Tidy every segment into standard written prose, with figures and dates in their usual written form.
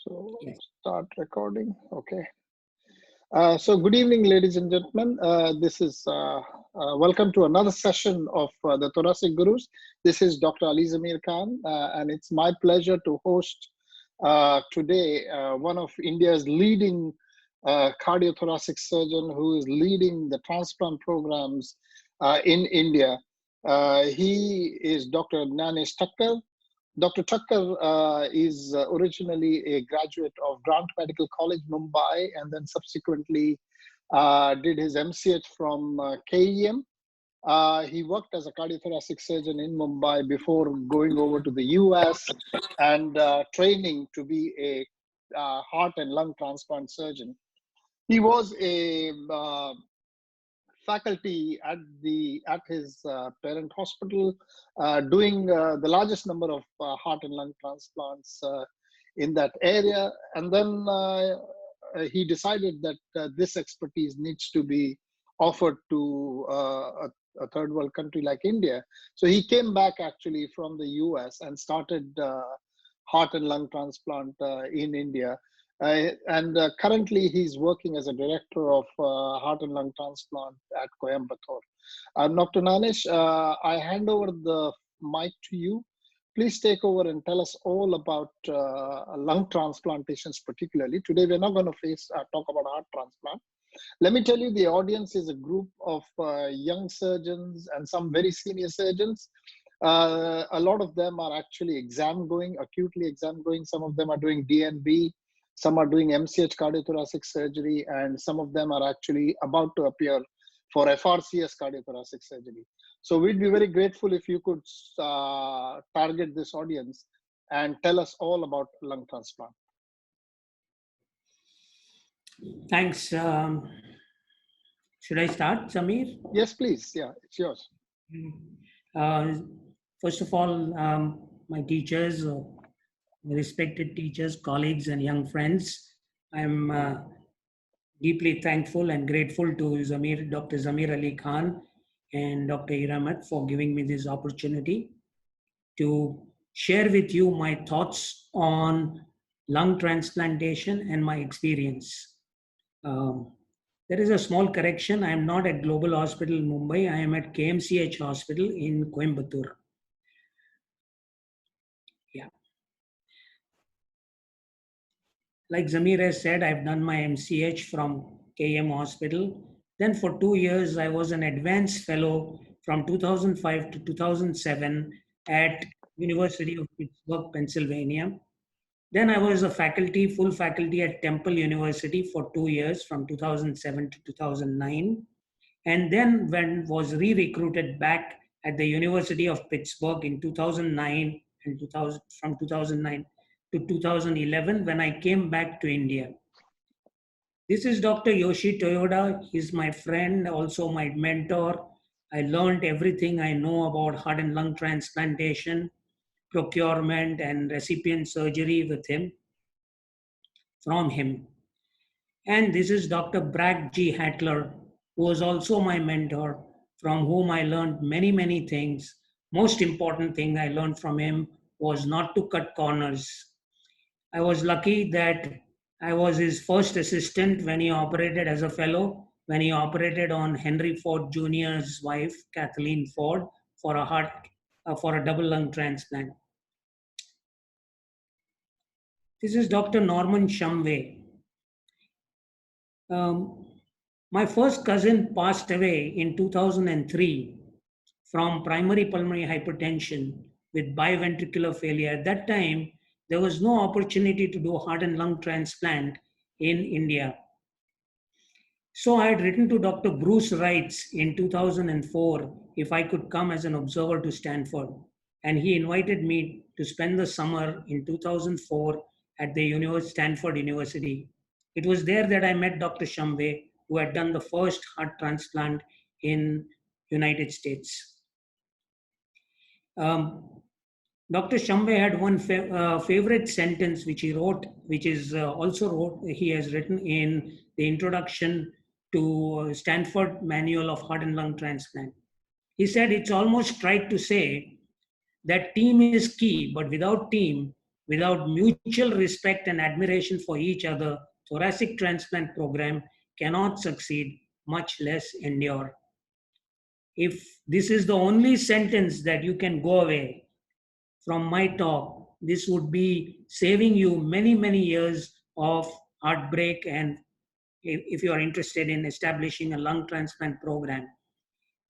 So Yes. start recording. Okay. So good evening, ladies and gentlemen. This is welcome to another session of the Thoracic Gurus. This is Dr. Ali Zamir Khan, and it's my pleasure to host today one of India's leading cardiothoracic surgeon who is leading the transplant programs in India. He is Dr. Gnanesh Thacker. Dr. Thacker is originally a graduate of Grant Medical College, Mumbai, and then subsequently did his MCH from KEM. He worked as a cardiothoracic surgeon in Mumbai before going over to the US and training to be a heart and lung transplant surgeon. He was a faculty at his parent hospital, doing the largest number of heart and lung transplants in that area. And then he decided that this expertise needs to be offered to a third world country like India. So he came back actually from the US and started heart and lung transplant in India. And currently he's working as a director of heart and lung transplant at Coimbatore. Dr. Gnanesh, I hand over the mic to you. Please take over and tell us all about lung transplantations particularly. Today we're not going to talk about heart transplant. Let me tell you, the audience is a group of young surgeons and some very senior surgeons. A lot of them are actually acutely exam going. Some of them are doing DNB. Some are doing MCH cardiothoracic surgery, and some of them are actually about to appear for FRCS cardiothoracic surgery. So we'd be very grateful if you could target this audience and tell us all about lung transplant. Thanks. Should I start, Zamir? Yes, please. Yeah, it's yours. First of all, my teachers, respected teachers, colleagues, and young friends, I'm deeply thankful and grateful to Dr. Zamir Ali Khan and Dr. Iramat for giving me this opportunity to share with you my thoughts on lung transplantation and my experience. There is a small correction. I am not at Global Hospital in Mumbai. I am at KMCH Hospital in Coimbatore. Yeah. Like Zamir has said, I've done my MCH from KM Hospital. Then for 2 years, I was an advanced fellow from 2005 to 2007 at University of Pittsburgh, Pennsylvania. Then I was a full faculty at Temple University for 2 years from 2007 to 2009. And then was re-recruited back at the University of Pittsburgh in 2009 and from 2009 to 2011 when I came back to India. This is Dr. Yoshi Toyoda. He's my friend, also my mentor. I learned everything I know about heart and lung transplantation, procurement, and recipient surgery from him. And this is Dr. Bragg G. Hattler, who was also my mentor, from whom I learned many, many things. Most important thing I learned from him was not to cut corners. I was lucky that I was his first assistant when he operated as a fellow, when he operated on Henry Ford Jr.'s wife, Kathleen Ford, for a double lung transplant. This is Dr. Norman SHUMWAY. My first cousin passed away in 2003 from primary pulmonary hypertension with biventricular failure. At that time, there was no opportunity to do heart and lung transplant in India. So I had written to Dr. Bruce Wrights in 2004 if I could come as an observer to Stanford. And he invited me to spend the summer in 2004 at the Stanford University. It was there that I met Dr. SHUMWAY, who had done the first heart transplant in United States. Dr. SHUMWAY had one favorite sentence which he wrote, which is he has written in the introduction to Stanford Manual of Heart and Lung Transplant. He said, it's almost right to say that team is key, but without team, Without mutual respect and admiration for each other, thoracic transplant program cannot succeed, much less endure. If this is the only sentence that you can go away from my talk, this would be saving you many, many years of heartbreak. And if you are interested in establishing a lung transplant program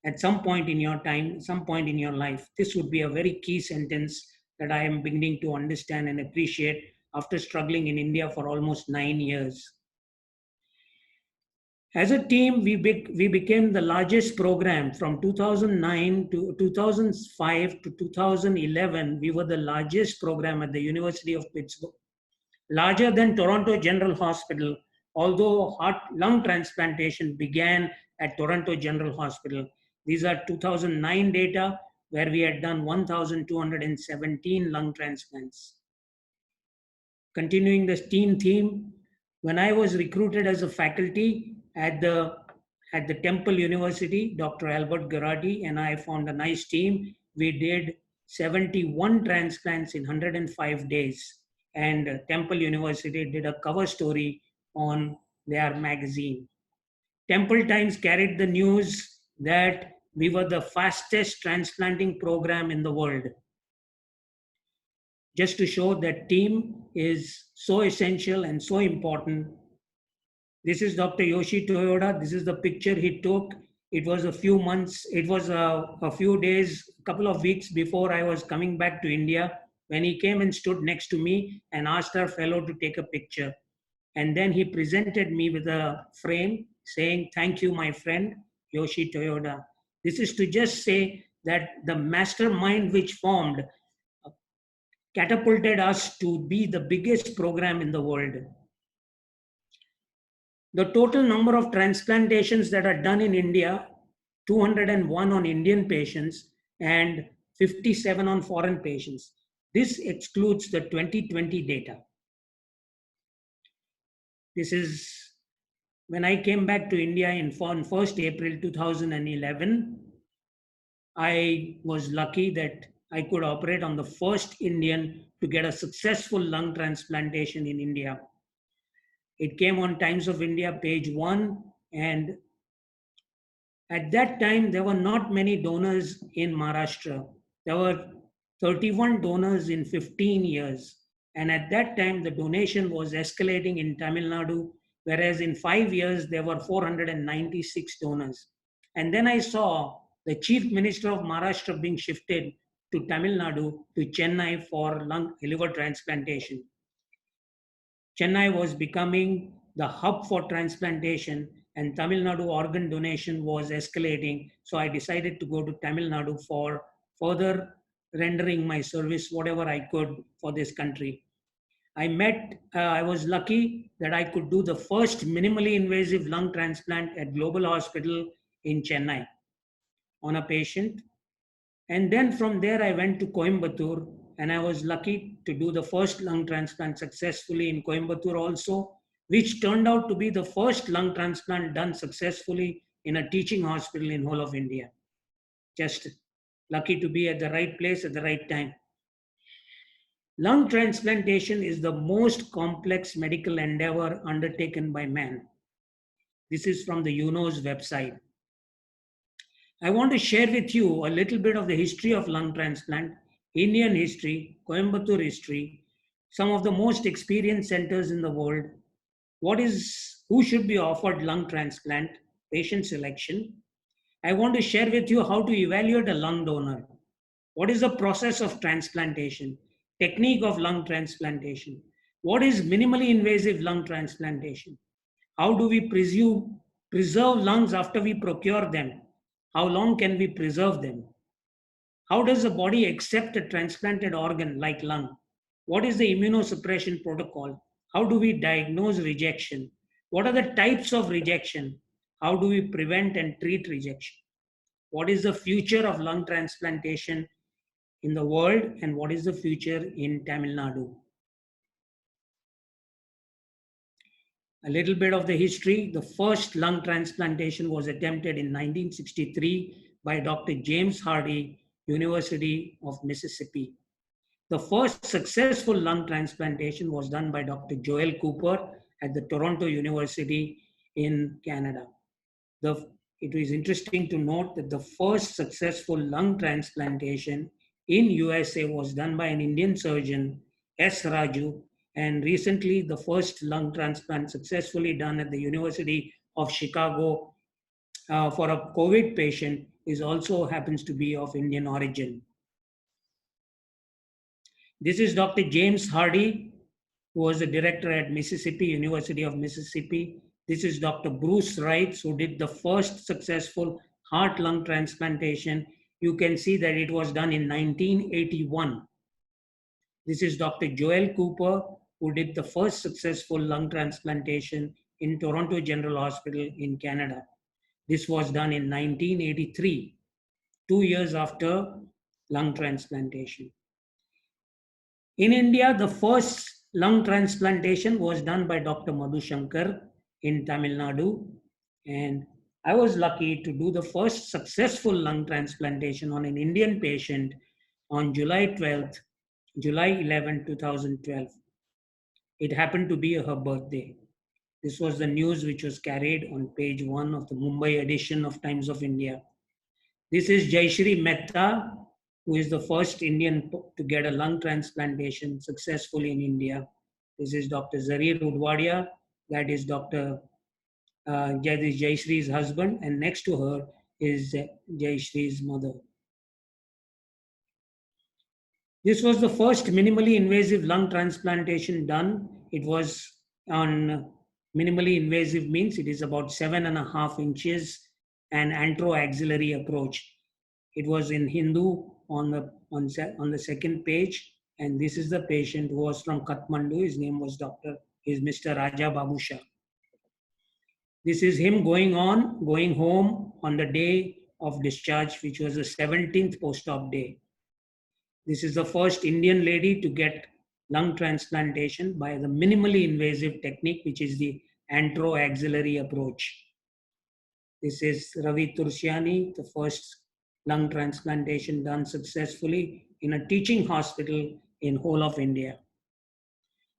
at some point in your time, some point in your life, this would be a very key sentence that I am beginning to understand and appreciate after struggling in India for almost 9 years. As a team, we became the largest program from 2009 to 2005 to 2011. We were the largest program at the University of Pittsburgh, larger than Toronto General Hospital, although lung transplantation began at Toronto General Hospital. These are 2009 data, where we had done 1,217 lung transplants. Continuing the team theme, when I was recruited as a faculty at the Temple University, Dr. Albert Garati and I formed a nice team. We did 71 transplants in 105 days. And Temple University did a cover story on their magazine. Temple Times carried the news that we were the fastest transplanting program in the world. Just to show that team is so essential and so important. This is Dr. Yoshi Toyoda. This is the picture he took. It was a few months, it was a few days, a couple of weeks before I was coming back to India, when he came and stood next to me and asked our fellow to take a picture. And then he presented me with a frame saying, "Thank you, my friend, Yoshi Toyoda." This is to just say that the mastermind which formed catapulted us to be the biggest program in the world. The total number of transplantations that are done in India, 201 on Indian patients and 57 on foreign patients. This excludes the 2020 data. This is when I came back to India on 1st April 2011. I was lucky that I could operate on the first Indian to get a successful lung transplantation in India. It came on Times of India, page 1, and at that time, there were not many donors in Maharashtra. There were 31 donors in 15 years. And at that time, the donation was escalating in Tamil Nadu, whereas in 5 years, there were 496 donors. And then I saw the Chief Minister of Maharashtra being shifted to Tamil Nadu, to Chennai for liver transplantation. Chennai was becoming the hub for transplantation, and Tamil Nadu organ donation was escalating. So I decided to go to Tamil Nadu for further rendering my service, whatever I could for this country. I was lucky that I could do the first minimally invasive lung transplant at Global Hospital in Chennai on a patient. And then from there, I went to Coimbatore, and I was lucky to do the first lung transplant successfully in Coimbatore also, which turned out to be the first lung transplant done successfully in a teaching hospital in whole of India. Just lucky to be at the right place at the right time. Lung transplantation is the most complex medical endeavor undertaken by man. This is from the UNO's website. I want to share with you a little bit of the history of lung transplant, Indian history, Coimbatore history, some of the most experienced centers in the world, who should be offered lung transplant, patient selection. I want to share with you how to evaluate a lung donor. What is the process of transplantation? Technique of lung transplantation. What is minimally invasive lung transplantation? How do we preserve lungs after we procure them? How long can we preserve them? How does the body accept a transplanted organ like lung? What is the immunosuppression protocol? How do we diagnose rejection? What are the types of rejection? How do we prevent and treat rejection? What is the future of lung transplantation in the world, and what is the future in Tamil Nadu? A little bit of the history. The first lung transplantation was attempted in 1963 by Dr. James Hardy, University of Mississippi. The first successful lung transplantation was done by Dr. Joel Cooper at the Toronto University in Canada. It is interesting to note that the first successful lung transplantation in USA was done by an Indian surgeon, S. Raju, and recently the first lung transplant successfully done at the University of Chicago for a COVID patient is also happens to be of Indian origin. This is Dr. James Hardy, who was the director at Mississippi, University of Mississippi. This is Dr. Bruce Wright, who did the first successful heart-lung transplantation. You can see that it was done in 1981. This is Dr. Joel Cooper, who did the first successful lung transplantation in Toronto General Hospital in Canada. This was done in 1983, 2 years after lung transplantation. In India, the first lung transplantation was done by Dr. Madhu Shankar in Tamil Nadu. And I was lucky to do the first successful lung transplantation on an Indian patient on July 11, 2012. It happened to be her birthday. This was the news which was carried on page 1 of the Mumbai edition of Times of India. This is Jayashree Mehta, who is the first Indian to get a lung transplantation successfully in India. This is Dr. Zamir Udwadia, that is Dr. Jayashree's husband, and next to her is Jayashree's mother. This was the first minimally invasive lung transplantation done. It was on minimally invasive means it is about 7.5 inches and antro-axillary approach. It was in Hindu on the second page, and this is the patient who was from Kathmandu. His name was Mr. Raja Babusha. This is him going home on the day of discharge, which was the 17th post-op day. This is the first Indian lady to get lung transplantation by the minimally invasive technique, which is the antro-axillary approach. This is Ravi Tursiani, the first lung transplantation done successfully in a teaching hospital in whole of India.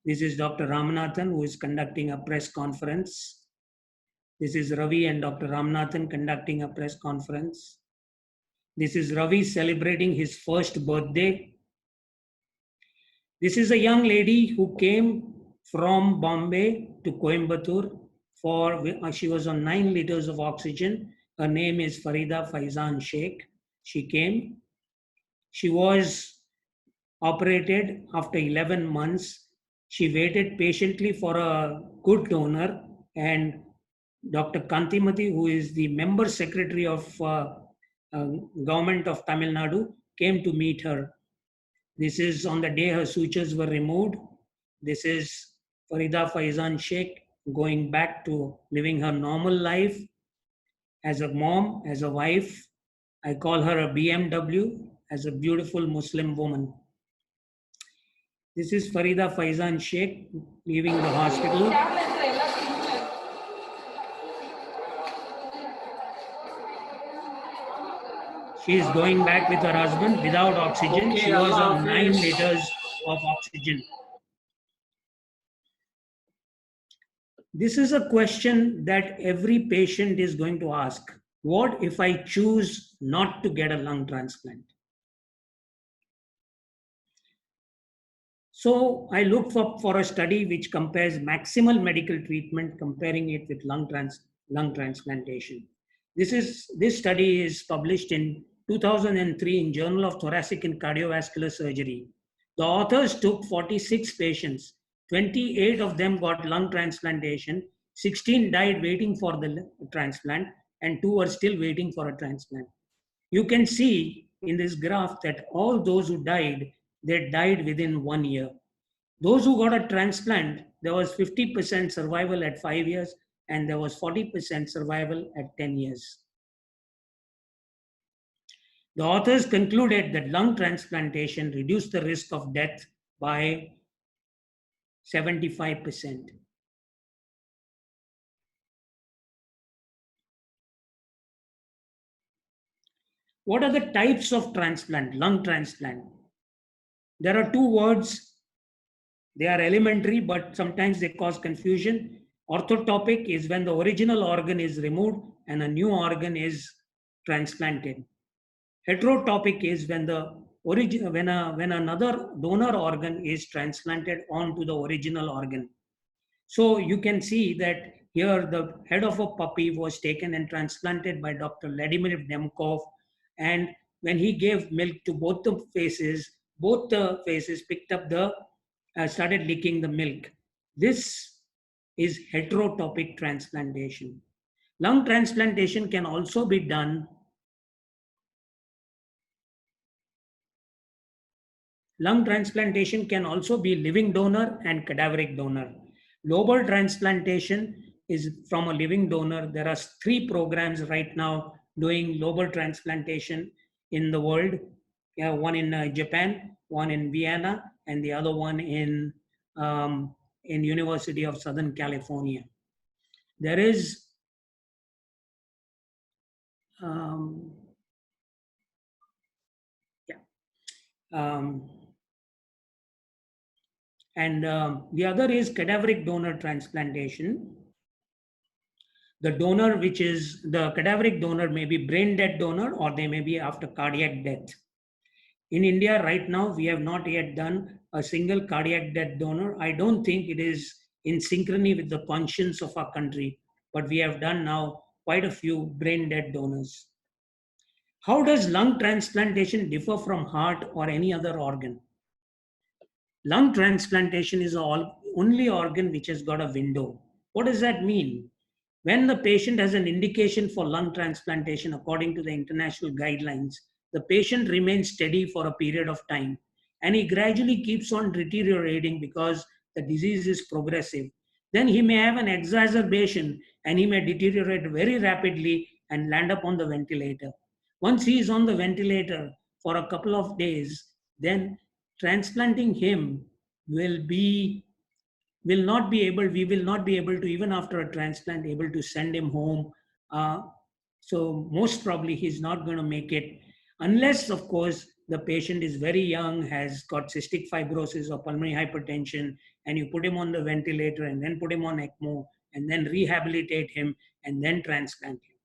This is Dr. Ramanathan, who is conducting a press conference. This is Ravi and Dr. Ramanathan conducting a press conference. This is Ravi celebrating his first birthday. This is a young lady who came from Bombay to Coimbatore she was on 9 liters of oxygen. Her name is Farida Faizan Sheikh. She came. She was operated after 11 months. She waited patiently for a good donor, and Dr. Kantimati, who is the member secretary of government of Tamil Nadu, came to meet her. This is on the day her sutures were removed. This is Farida Faizan Sheikh going back to living her normal life as a mom, as a wife. I call her a BMW, as a beautiful Muslim woman. This is Farida Faizan Sheikh leaving the hospital. She is going back with her husband without oxygen. She was on 9 liters of oxygen. This is a question that every patient is going to ask. What if I choose not to get a lung transplant? So I looked for a study which compares maximal medical treatment, comparing it with lung transplantation. This study is published in 2003 in Journal of Thoracic and Cardiovascular Surgery. The authors took 46 patients. 28 of them got lung transplantation, 16 died waiting for the transplant, and 2 are still waiting for a transplant. You can see in this graph that all those who died, they died within 1 year. Those who got a transplant, there was 50% survival at 5 years, and there was 40% survival at 10 years. The authors concluded that lung transplantation reduced the risk of death by 75%. What are the types of transplant, lung transplant? There are two words. They are elementary, but sometimes they cause confusion. Orthotopic is when the original organ is removed and a new organ is transplanted. Heterotopic is when when another donor organ is transplanted onto the original organ. So you can see that here the head of a puppy was taken and transplanted by Dr. Vladimir Demkov, and when he gave milk to both the faces picked up started licking the milk. This is heterotopic transplantation. Lung transplantation can also be done. Lung transplantation can also be living donor and cadaveric donor. Lobar transplantation is from a living donor. There are 3 programs right now doing lobar transplantation in the world. One in Japan, one in Vienna, and the other one in University of Southern California. There is the other is cadaveric donor transplantation. The donor, which is the cadaveric donor, may be brain dead donor or they may be after cardiac death. In India right now, we have not yet done a single cardiac death donor. I don't think it is in synchrony with the conscience of our country, but we have done now quite a few brain dead donors. How does lung transplantation differ from heart or any other organ? Lung transplantation is the only organ which has got a window. What does that mean? When the patient has an indication for lung transplantation according to the international guidelines, the patient remains steady for a period of time and he gradually keeps on deteriorating because the disease is progressive. Then he may have an exacerbation and he may deteriorate very rapidly and land up on the ventilator. Once he is on the ventilator for a couple of days, then transplanting him we will not be able to, even after a transplant, able to send him home. So most probably he's not going to make it, unless of course the patient is very young, has got cystic fibrosis or pulmonary hypertension, and you put him on the ventilator and then put him on ECMO and then rehabilitate him and then transplant him.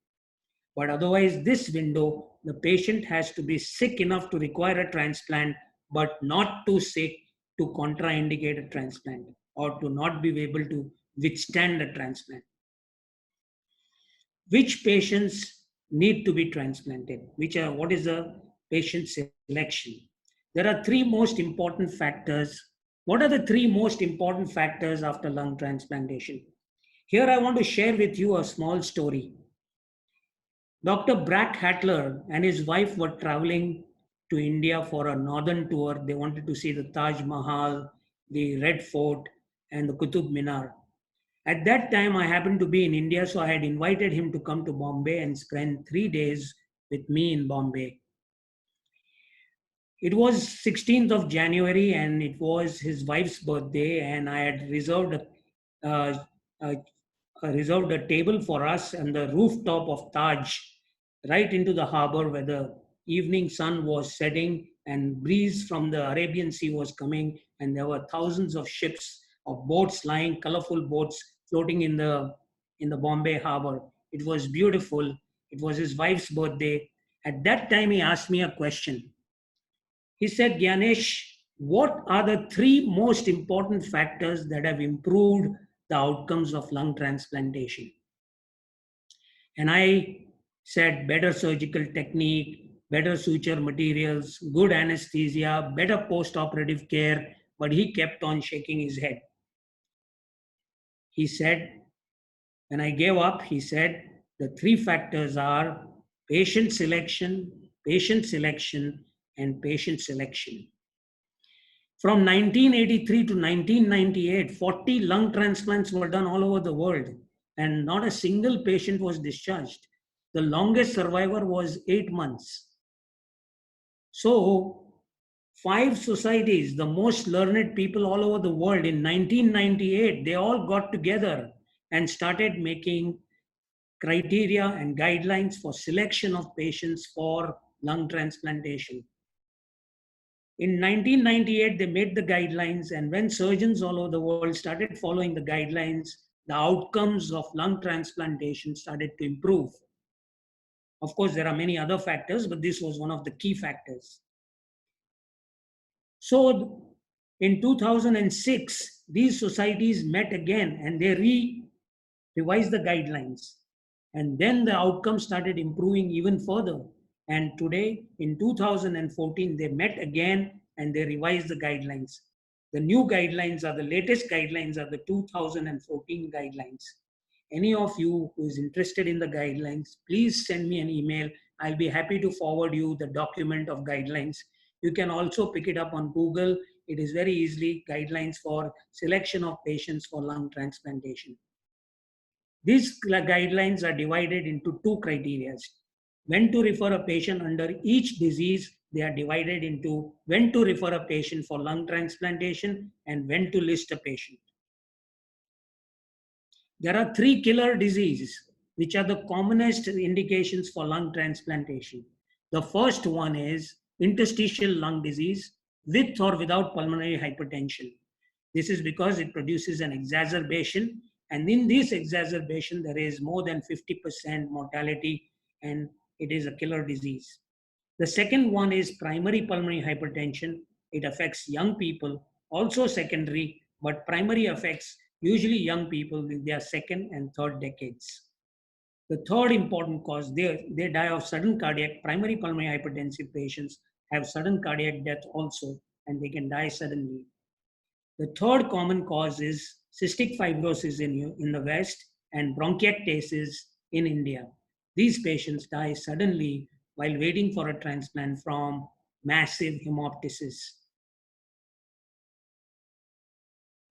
But otherwise, this window, the patient has to be sick enough to require a transplant, but not too sick to contraindicate a transplant or to not be able to withstand a transplant. Which patients need to be transplanted? What is the patient selection? There are 3 most important factors. What are the 3 most important factors after lung transplantation? Here I want to share with you a small story. Dr. Brack Hattler and his wife were traveling to India for a northern tour. They wanted to see the Taj Mahal, the Red Fort, and the Qutub Minar. At that time, I happened to be in India, so I had invited him to come to Bombay and spend 3 days with me in Bombay. It was 16th of January and it was his wife's birthday, and I had reserved a table for us on the rooftop of Taj, right into the harbor where the evening sun was setting and breeze from the Arabian Sea was coming, and there were thousands of ships of boats lying, colorful boats floating in the Bombay harbor. It was beautiful. It was his wife's birthday. At that time, he asked me a question. He said, Gyanesh, what are the 3 most important factors that have improved the outcomes of lung transplantation? And I said, better surgical technique, better suture materials, good anesthesia, better post-operative care, but he kept on shaking his head. He said, when I gave up, he said, the 3 factors are patient selection, and patient selection. From 1983 to 1998, 40 lung transplants were done all over the world, and not a single patient was discharged. The longest survivor was 8 months. So, 5 societies, the most learned people all over the world, in 1998, they all got together and started making criteria and guidelines for selection of patients for lung transplantation. In 1998, they made the guidelines, and when surgeons all over the world started following the guidelines, the outcomes of lung transplantation started to improve. Of course, there are many other factors, but this was one of the key factors. So in 2006, these societies met again and they revised the guidelines. And then the outcomes started improving even further. And today, in 2014, they met again and they revised the guidelines. The new guidelines are the latest guidelines are the 2014 guidelines. Any of you who is interested in the guidelines, please send me an email. I'll be happy to forward you the document of guidelines. You can also pick it up on Google. It is very easily guidelines for selection of patients for lung transplantation. These guidelines are divided into two criteria. When to refer a patient under each disease, they are divided into when to refer a patient for lung transplantation and when to list a patient. There are three killer diseases, which are the commonest indications for lung transplantation. The first one is interstitial lung disease with or without pulmonary hypertension. This is because it produces an exacerbation, and in this exacerbation, there is more than 50% mortality, and it is a killer disease. The second one is primary pulmonary hypertension. It affects young people, also secondary, but primary affects usually young people in their second and third decades. The third important cause, they die of sudden cardiac, primary pulmonary hypertensive patients have sudden cardiac death also, and they can die suddenly. The third common cause is cystic fibrosis in the West and bronchiectasis in India. These patients die suddenly while waiting for a transplant from massive hemoptysis.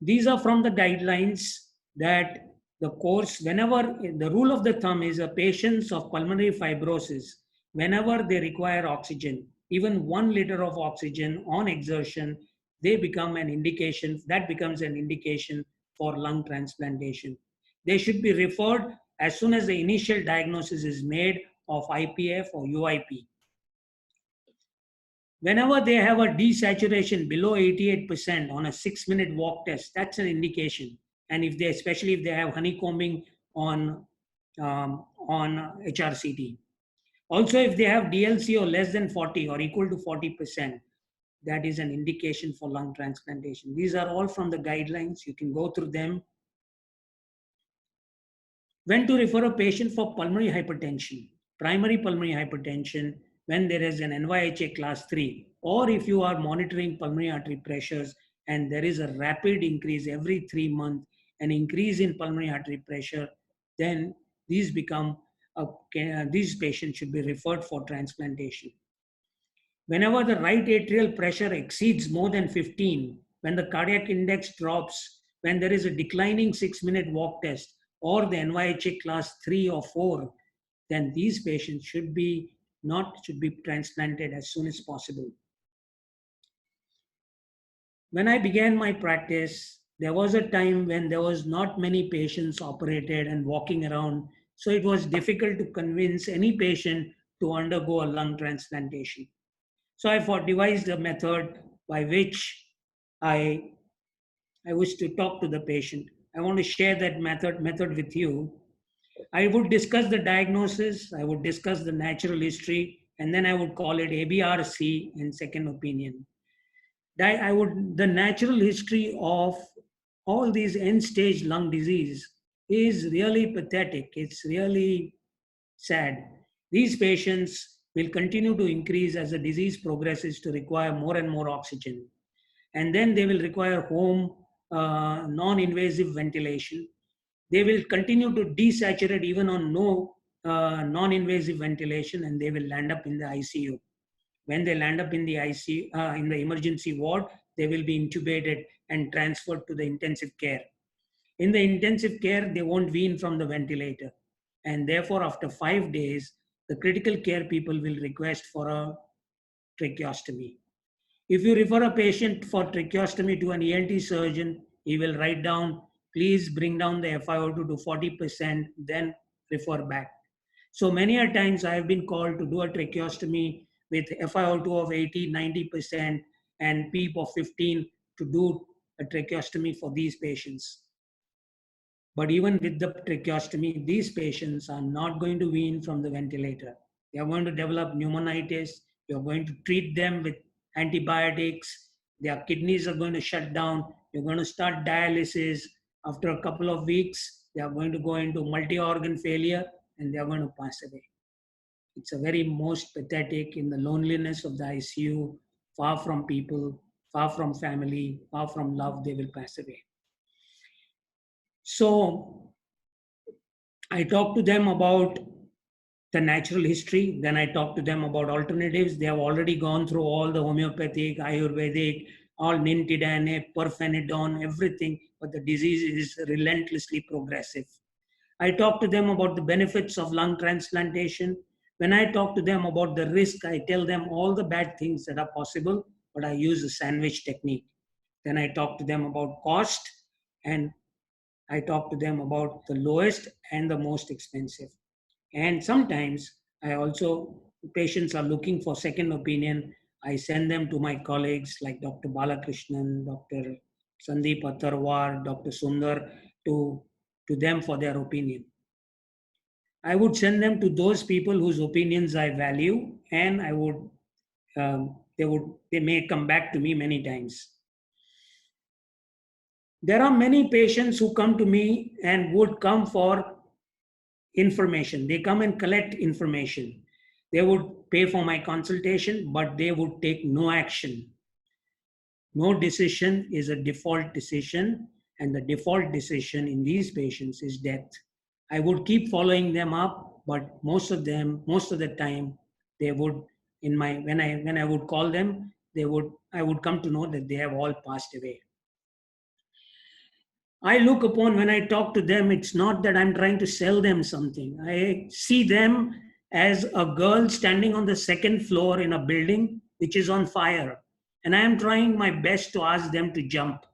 These are from the guidelines that the course, whenever the rule of the thumb is a patients of pulmonary fibrosis, whenever they require oxygen, even 1 liter of oxygen on exertion, they become an indication, that becomes an indication for lung transplantation. They should be referred as soon as the initial diagnosis is made of IPF or UIP. Whenever they have a desaturation below 88% on a 6-minute walk test, that's an indication. And if they, especially if they have honeycombing on HRCT. Also, if they have DLCO less than 40 or equal to 40%, that is an indication for lung transplantation. These are all from the guidelines. You can go through them. When to refer a patient for pulmonary hypertension, primary pulmonary hypertension, when there is an NYHA class 3, or if you are monitoring pulmonary artery pressures and there is a rapid increase every 3 months, an increase in pulmonary artery pressure, then these patients should be referred for transplantation. Whenever the right atrial pressure exceeds more than 15, when the cardiac index drops, when there is a declining 6-minute walk test, or the NYHA class 3 or 4, then these patients should be transplanted as soon as possible. When I began my practice, there was a time when there was not many patients operated and walking around, so it was difficult to convince any patient to undergo a lung transplantation. So I devised a method by which I wish to talk to the patient. I want to share that method with you. I would discuss the diagnosis, I would discuss the natural history, and then I would call it ABRC and second opinion. The natural history of all these end-stage lung disease is really pathetic. It's really sad. These patients will continue to increase as the disease progresses to require more and more oxygen. And then they will require home non-invasive ventilation. They will continue to desaturate even on no non-invasive ventilation, and they will land up in the ICU. When they land up in the ICU, in the emergency ward, they will be intubated and transferred to the intensive care. In the intensive care, they won't wean from the ventilator. And therefore, after 5 days, the critical care people will request for a tracheostomy. If you refer a patient for tracheostomy to an ENT surgeon, he will write down, please bring down the FiO2 to 40%, then refer back. So many a times I have been called to do a tracheostomy with FiO2 of 80, 90%, and PEEP of 15 to do a tracheostomy for these patients. But even with the tracheostomy, these patients are not going to wean from the ventilator. They are going to develop pneumonitis. You're going to treat them with antibiotics. Their kidneys are going to shut down. You're going to start dialysis. After a couple of weeks, they are going to go into multi-organ failure and they are going to pass away. It's a very most pathetic in the loneliness of the ICU, far from people, far from family, far from love, they will pass away. So I talk to them about the natural history. Then I talk to them about alternatives. They have already gone through all the homeopathic, Ayurvedic, all nintidanib, pirfenidone, everything, but the disease is relentlessly progressive. I talk to them about the benefits of lung transplantation. When I talk to them about the risk, I tell them all the bad things that are possible, but I use the sandwich technique. Then I talk to them about cost, and I talk to them about the lowest and the most expensive. And sometimes I also, patients are looking for second opinion. I send them to my colleagues like Dr. Balakrishnan, Dr. Sandeep Atharwar, Dr. Sundar, to them for their opinion. I would send them to those people whose opinions I value, and I would, they may come back to me many times. There are many patients who come to me and would come for information. They come and collect information. They would pay for my consultation, but they would take no action. No decision is a default decision, and the default decision in these patients is death. I would keep following them up, but most of the time, they would, when I would call them, I would come to know that they have all passed away. I look upon, when I talk to them, it's not that I'm trying to sell them something. I see them as a girl standing on the second floor in a building which is on fire. And I am trying my best to ask them to jump.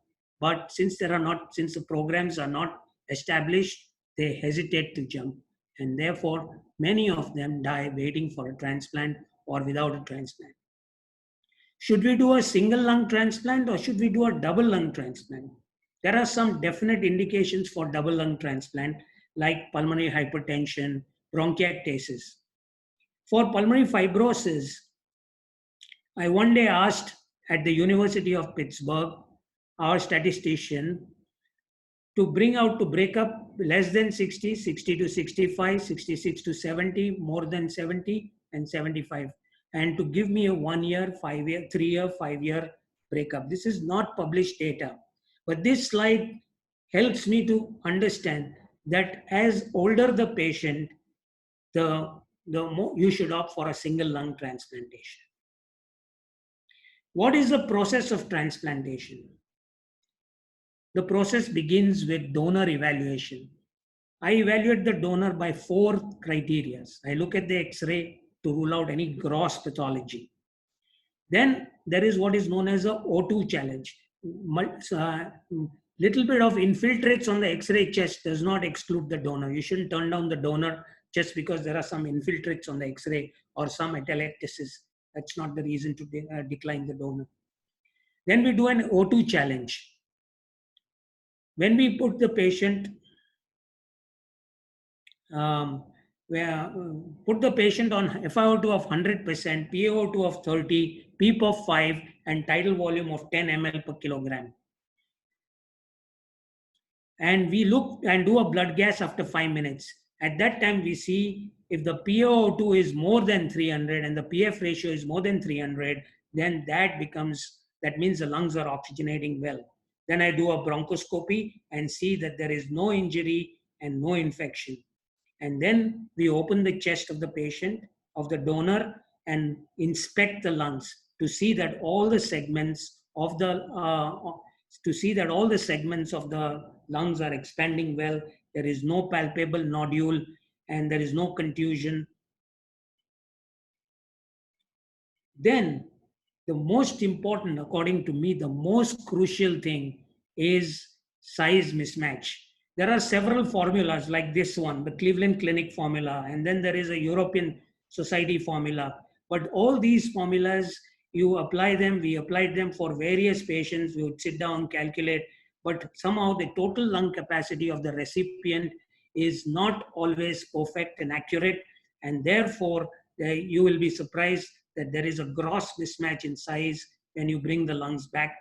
But since the programs are not established, they hesitate to jump. And therefore, many of them die waiting for a transplant or without a transplant. Should we do a single lung transplant or should we do a double lung transplant? There are some definite indications for double lung transplant, like pulmonary hypertension, bronchiectasis. For pulmonary fibrosis, I one day asked at the University of Pittsburgh, our statistician, to break up less than 60, 60 to 65, 66 to 70, more than 70, and 75, and to give me a 1 year, 5 year, 3 year, 5 year breakup. This is not published data. But this slide helps me to understand that as older the patient, the more you should opt for a single lung transplantation. What is the process of transplantation? The process begins with donor evaluation. I evaluate the donor by 4 criteria. I look at the X-ray to rule out any gross pathology. Then there is what is known as a O2 challenge. Little bit of infiltrates on the X-ray chest does not exclude the donor. You shouldn't turn down the donor just because there are some infiltrates on the X-ray or some atelectasis. That's not the reason to decline the donor. Then we do an O2 challenge. When we put the patient, put the patient on FiO2 of 100%, PaO2 of 30, PEEP of 5, and tidal volume of 10 ml per kilogram. And we look and do a blood gas after 5 minutes. At that time, we see if the PaO2 is more than 300 and the PF ratio is more than 300, then that means the lungs are oxygenating well. Then I do a bronchoscopy and see that there is no injury and no infection. And then we open the chest of the patient, of the donor, and inspect the lungs to see that all the segments of the lungs are expanding well. There is no palpable nodule and there is no contusion. Then the most important, according to me, the most crucial thing is size mismatch. There are several formulas like this one, the Cleveland Clinic formula, and then there is a European Society formula. But all these formulas you apply them. We applied them for various patients. We would sit down, calculate, but somehow the total lung capacity of the recipient is not always perfect and accurate. And therefore, you will be surprised that there is a gross mismatch in size when you bring the lungs back.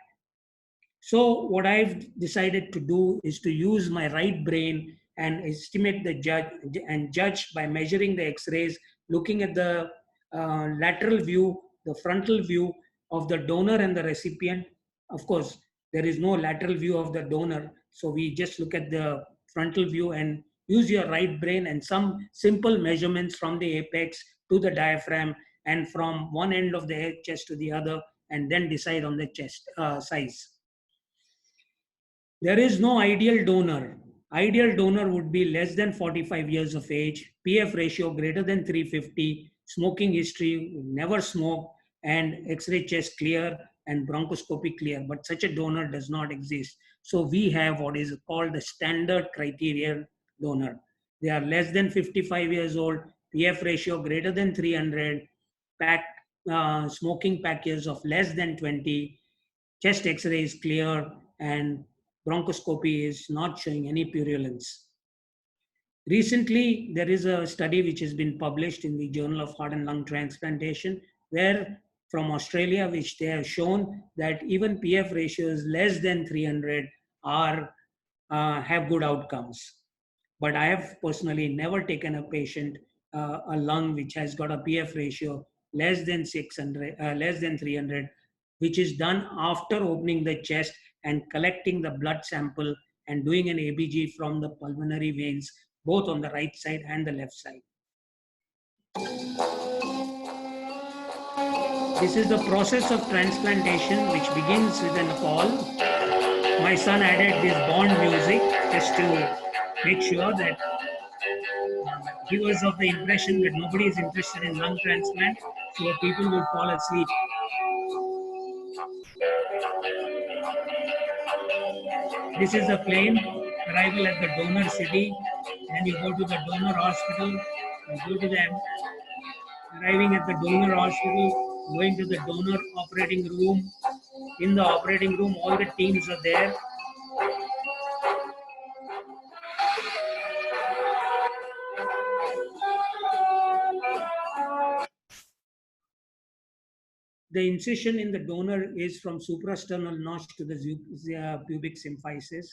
So what I've decided to do is to use my right brain and estimate the judge by measuring the X-rays, looking at the lateral view, the frontal view of the donor and the recipient. Of course, there is no lateral view of the donor, so we just look at the frontal view and use your right brain and some simple measurements from the apex to the diaphragm and from one end of the chest to the other, and then decide on the chest size. There is no ideal donor. Ideal donor would be less than 45 years of age, PF ratio greater than 350, smoking history, never smoked, and X-ray chest clear and bronchoscopy clear. But such a donor does not exist. So we have what is called the standard criterion donor. They are less than 55 years old, PF ratio greater than 300, smoking pack years of less than 20, chest X-ray is clear, and bronchoscopy is not showing any purulence. Recently, there is a study which has been published in the Journal of Heart and Lung Transplantation, where from Australia, which they have shown that even PF ratios less than 300 have good outcomes. But I have personally never taken a patient, a lung which has got a PF ratio less than 300, which is done after opening the chest and collecting the blood sample and doing an ABG from the pulmonary veins, both on the right side and the left side. This is the process of transplantation, which begins with an call. My son added this Bond music just to make sure that he was of the impression that nobody is interested in lung transplant, so people would fall asleep. This is the plane arrival at the donor city. Then you go to the donor hospital, you go to them, arriving at the donor hospital, going to the donor operating room. In the operating room, all the teams are there. The incision in the donor is from suprasternal notch to the pubic symphysis.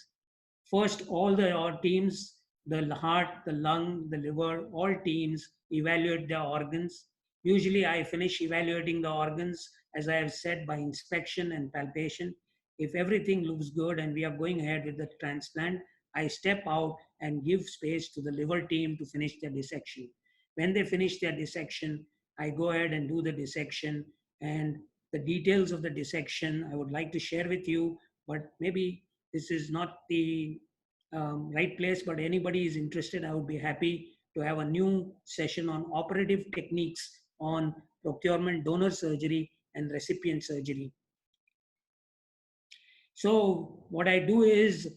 First, all the teams, the heart, the lung, the liver, all teams evaluate the organs. Usually I finish evaluating the organs, as I have said, by inspection and palpation. If everything looks good and we are going ahead with the transplant, I step out and give space to the liver team to finish their dissection. When they finish their dissection, I go ahead and do the dissection, and the details of the dissection I would like to share with you, but maybe this is not the right place, but anybody is interested, I would be happy to have a new session on operative techniques on procurement, donor surgery, and recipient surgery. So what I do is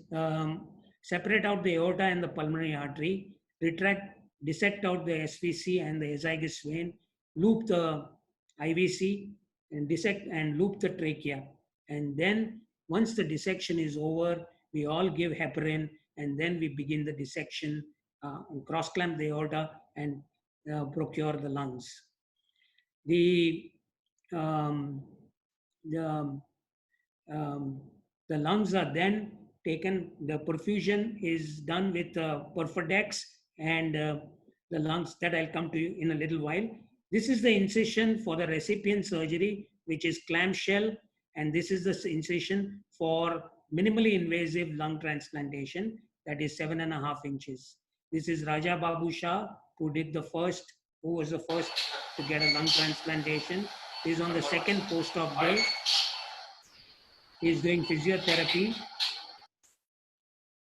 separate out the aorta and the pulmonary artery, dissect out the SVC and the azygous vein, loop the IVC, and dissect and loop the trachea. And then once the dissection is over, we all give heparin, and then we begin the dissection, cross-clamp the aorta, and procure the lungs. The lungs are then taken, the perfusion is done with Perfodex and the lungs, that I'll come to you in a little while. This is the incision for the recipient surgery, which is clamshell, and this is the incision for minimally invasive lung transplantation, that is 7.5 inches. This is Raja Babu Shah, who was the first to get a lung transplantation. He's on the second post-op day. He's doing physiotherapy.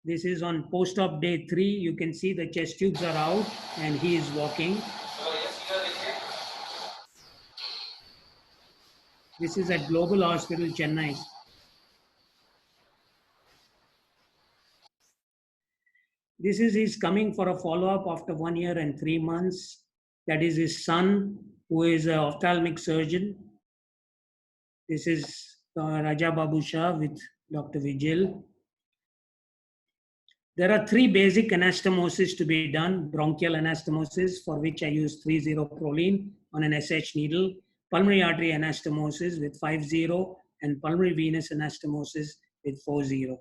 This is on post-op day 3. You can see the chest tubes are out and he is walking. This is at Global Hospital, Chennai. This is his coming for a follow-up after 1 year and 3 months. That is his son, who is an ophthalmic surgeon. This is Raja Babu Shah with Dr. Vijil. There are three basic anastomosis to be done: bronchial anastomosis, for which I use 3-0-proline on an SH needle, pulmonary artery anastomosis with 5-0, and pulmonary venous anastomosis with 4-0.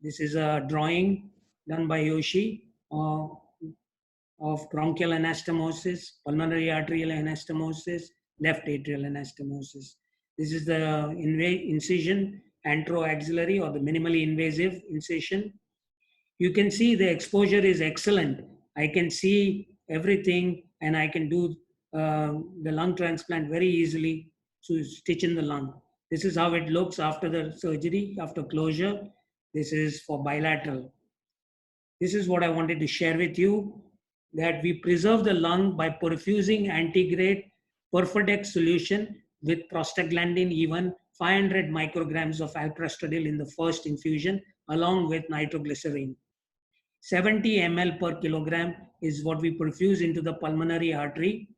This is a drawing done by Yoshi of bronchial anastomosis, pulmonary arterial anastomosis, left atrial anastomosis. This is the incision, anteroaxillary or the minimally invasive incision. You can see the exposure is excellent. I can see everything and I can do the lung transplant very easily to stitch in the lung. This is how it looks after the surgery, after closure. This is for bilateral. This is what I wanted to share with you, that we preserve the lung by perfusing antigrade Perfodex solution with prostaglandin even 500 micrograms of alprostadil in the first infusion along with nitroglycerin. 70 ml per kilogram is what we perfuse into the pulmonary artery.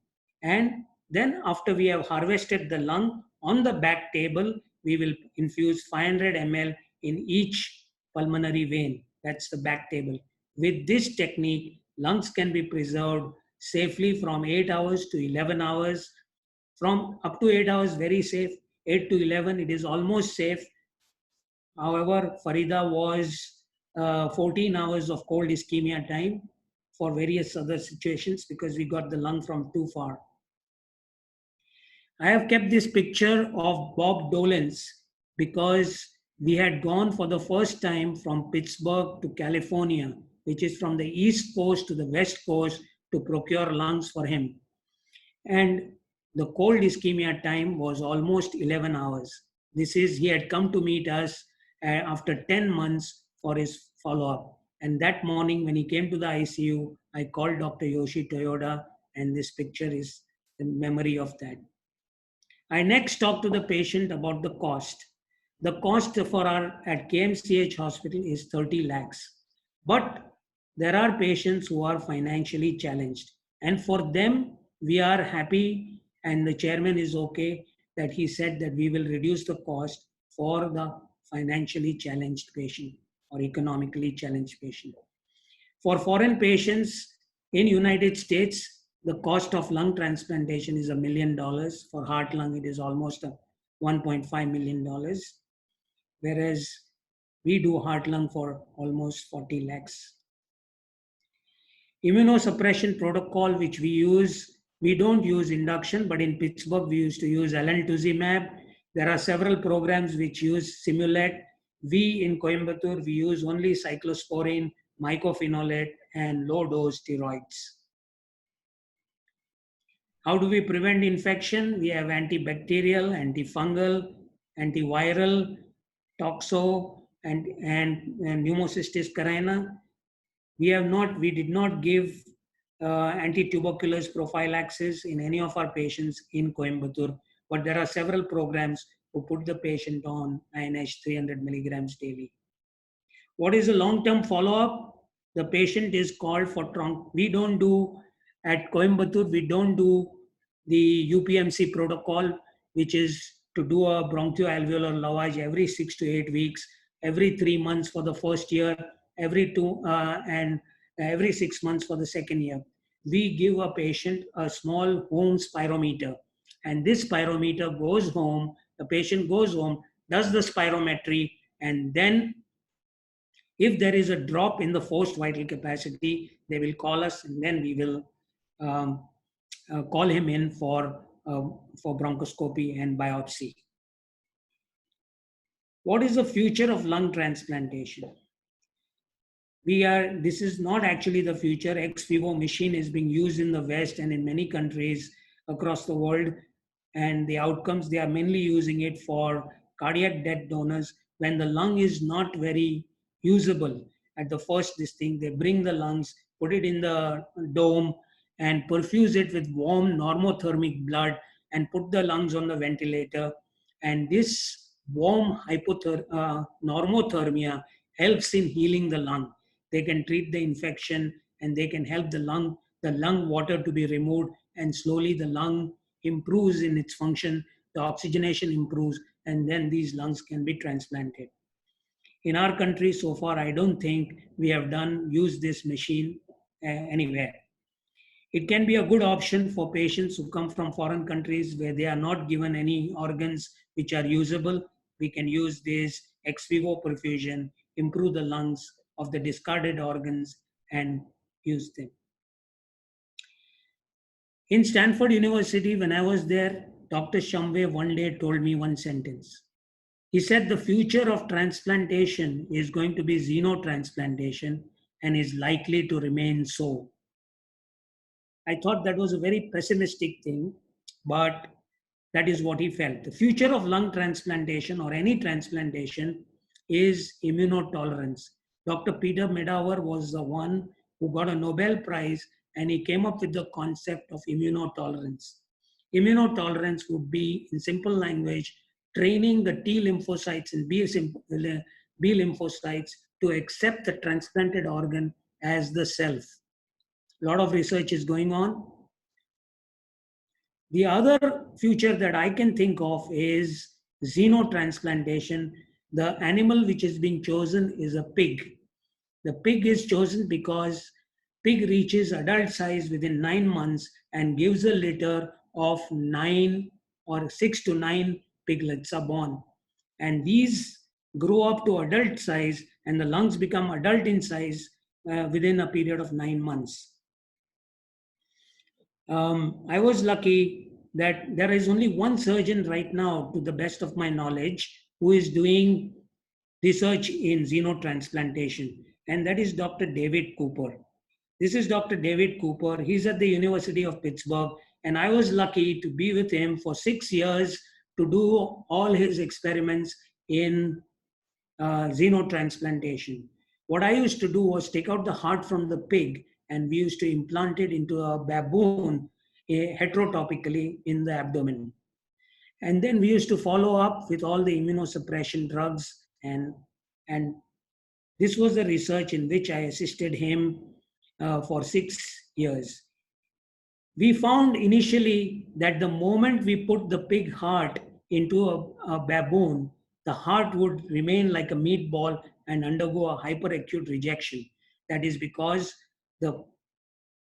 And then after we have harvested the lung, on the back table, we will infuse 500 ml in each pulmonary vein. That's the back table. With this technique, lungs can be preserved safely from 8 hours to 11 hours. From up to 8 hours, very safe. 8 to 11, it is almost safe. However, Farida was 14 hours of cold ischemia time for various other situations because we got the lung from too far. I have kept this picture of Bob Dolan's because we had gone for the first time from Pittsburgh to California, which is from the East Coast to the West Coast, to procure lungs for him. And the cold ischemia time was almost 11 hours. This is, he had come to meet us after 10 months for his follow-up. And that morning when he came to the ICU, I called Dr. Yoshi Toyoda, and this picture is the memory of that. I next talked to the patient about the cost. The cost for our at KMCH hospital is 30 lakhs. But there are patients who are financially challenged. And for them, we are happy, and the chairman is okay that he said that we will reduce the cost for the financially challenged patient or economically challenged patient. For foreign patients in United States, the cost of lung transplantation is $1 million. For heart lung, it is almost $1.5 million. Whereas we do heart lung for almost 40 lakhs. Immunosuppression protocol which we use, we don't use induction, but in Pittsburgh we used to use alemtuzumab. There are several programs which use Simulate. We in Coimbatore, we use only cyclosporine, mycophenolate, and low-dose steroids. How do we prevent infection? We have antibacterial, antifungal, antiviral, toxo, and pneumocystis carinii. We did not give anti-tuberculosis prophylaxis in any of our patients in Coimbatore, but there are several programs who put the patient on INH 300 milligrams daily. What is a long-term follow-up? The patient is called for we don't do, at Coimbatore, we don't do the UPMC protocol, which is to do a bronchoalveolar lavage every 6 to 8 weeks, every 3 months for the first year, every 6 months for the second year. We give a patient a small home spirometer, and this spirometer goes home, the patient goes home, does the spirometry, and then if there is a drop in the forced vital capacity, they will call us, and then we will call him in for bronchoscopy and biopsy. What is the future of lung transplantation? This is not actually the future. Ex vivo machine is being used in the West and in many countries across the world. And the outcomes, they are mainly using it for cardiac death donors. When the lung is not very usable at the first, they bring the lungs, put it in the dome and perfuse it with warm normothermic blood and put the lungs on the ventilator. And this warm normothermia helps in healing the lung. They can treat the infection and they can help the lung water to be removed, and slowly the lung improves in its function the oxygenation improves, and then these lungs can be transplanted. In our country, so far, I don't think we have used this machine anywhere. It can be a good option for patients who come from foreign countries where they are not given any organs which are usable. We can use this ex vivo perfusion, improve the lungs of the discarded organs, and use them. In Stanford University, when I was there, Dr. SHUMWAY one day told me one sentence. He said the future of transplantation is going to be xenotransplantation and is likely to remain so. I thought that was a very pessimistic thing, but that is what he felt. The future of lung transplantation or any transplantation is immunotolerance. Dr. Peter Medawar was the one who got a Nobel Prize, and he came up with the concept of immunotolerance. Immunotolerance would be, in simple language, training the T lymphocytes and B lymphocytes to accept the transplanted organ as the self. A lot of research is going on. The other future that I can think of is xenotransplantation. The animal which is being chosen is a pig. The pig is chosen because pig reaches adult size within 9 months and gives a litter of 9 or 6 to 9 piglets are born. And these grow up to adult size and the lungs become adult in size within a period of 9 months. I was lucky that there is only one surgeon right now, to the best of my knowledge, who is doing research in xenotransplantation, and that is Dr. David Cooper. This is Dr. David Cooper. He's at the University of Pittsburgh, and I was lucky to be with him for 6 years to do all his experiments in xenotransplantation. What I used to do was take out the heart from the pig, and we used to implant it into a baboon heterotopically in the abdomen. And then we used to follow up with all the immunosuppression drugs, and this was the research in which I assisted him for 6 years. We found initially that the moment we put the pig heart into a baboon, the heart would remain like a meatball and undergo a hyperacute rejection. That is because the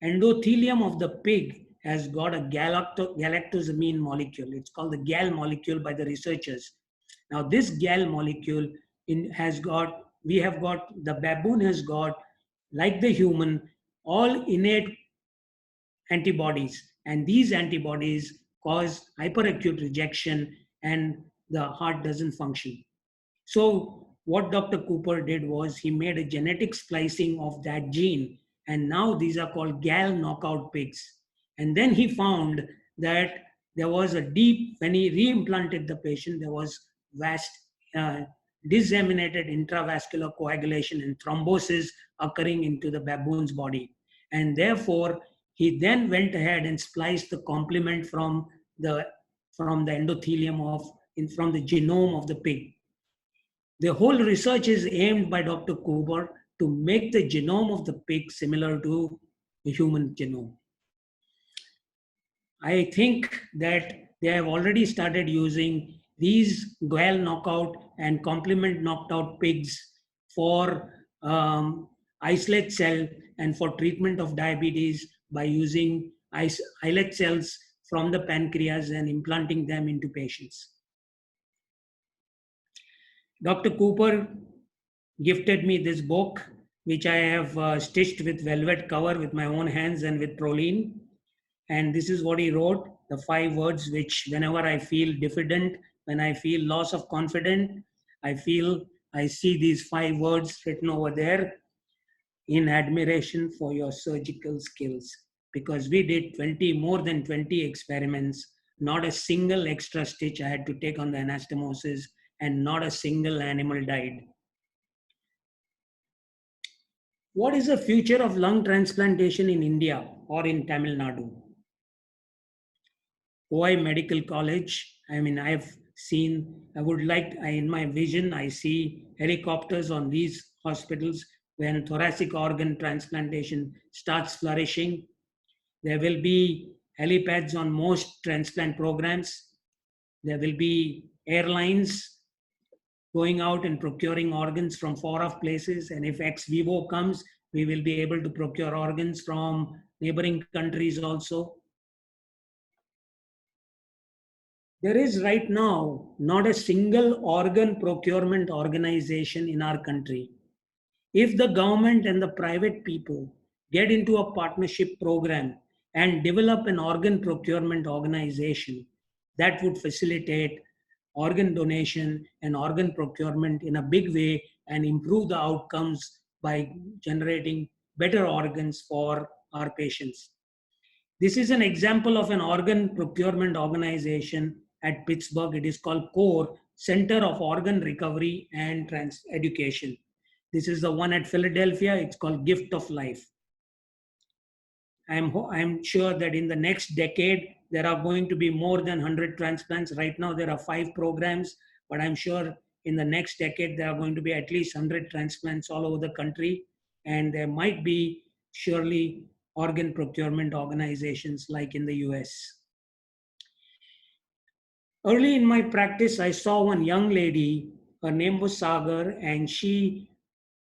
endothelium of the pig has got a galactosamine molecule. It's called the GAL molecule by the researchers. Now this GAL molecule the baboon has got, like the human, all innate antibodies, and these antibodies cause hyperacute rejection and the heart doesn't function. So what Dr. Cooper did was he made a genetic splicing of that gene, and now these are called GAL knockout pigs. And then he found that there was when he reimplanted the patient, there was vast disseminated intravascular coagulation and thrombosis occurring into the baboon's body. And therefore, he then went ahead and spliced the complement from the endothelium from the genome of the pig. The whole research is aimed by Dr. Cooper to make the genome of the pig similar to the human genome. I think that they have already started using these GAL knockout and complement knocked out pigs for islet cell and for treatment of diabetes by using islet cells from the pancreas and implanting them into patients. Dr. Cooper gifted me this book, which I have stitched with velvet cover with my own hands and with Proline. And this is what he wrote, the 5 words which whenever I feel diffident, when I feel loss of confidence, I see these 5 words written over there: in admiration for your surgical skills. Because we did more than 20 experiments, not a single extra stitch I had to take on the anastomosis, and not a single animal died. What is the future of lung transplantation in India or in Tamil Nadu? OI Medical College, in my vision, I see helicopters on these hospitals when thoracic organ transplantation starts flourishing. There will be helipads on most transplant programs. There will be airlines going out and procuring organs from far off places. And if ex vivo comes, we will be able to procure organs from neighboring countries also. There is right now not a single organ procurement organization in our country. If the government and the private people get into a partnership program and develop an organ procurement organization, that would facilitate organ donation and organ procurement in a big way and improve the outcomes by generating better organs for our patients. This is an example of an organ procurement organization at Pittsburgh. It is called CORE, Center of Organ Recovery and Education. This is the one at Philadelphia. It's called Gift of Life. I'm sure that in the next decade, there are going to be more than 100 transplants. Right now, there are 5 programs, but I'm sure in the next decade, there are going to be at least 100 transplants all over the country. And there might be surely organ procurement organizations like in the US. Early in my practice, I saw one young lady, her name was Sagar, and she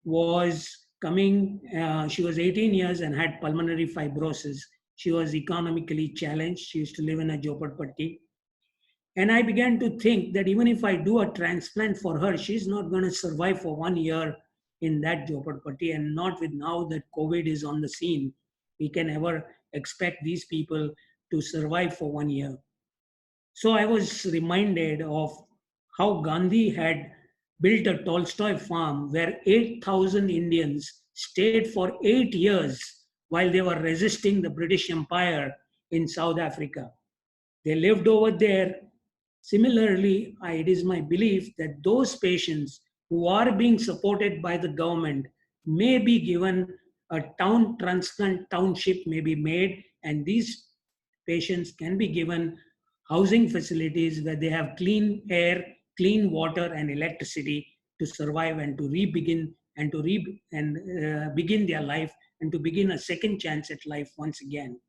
was she was 18 years and had pulmonary fibrosis. She was economically challenged. She used to live in a Jhoppadpatti. And I began to think that even if I do a transplant for her, she's not going to survive for 1 year in that Jhoppadpatti, and not with now that COVID is on the scene. We can ever expect these people to survive for 1 year. So I was reminded of how Gandhi had built a Tolstoy farm where 8,000 Indians stayed for 8 years while they were resisting the British Empire in South Africa. They lived over there. Similarly, it is my belief that those patients who are being supported by the government may be given a town transplant township may be made, and these patients can be given housing facilities where they have clean air, clean water, and electricity to survive and to begin their life and to begin a second chance at life once again.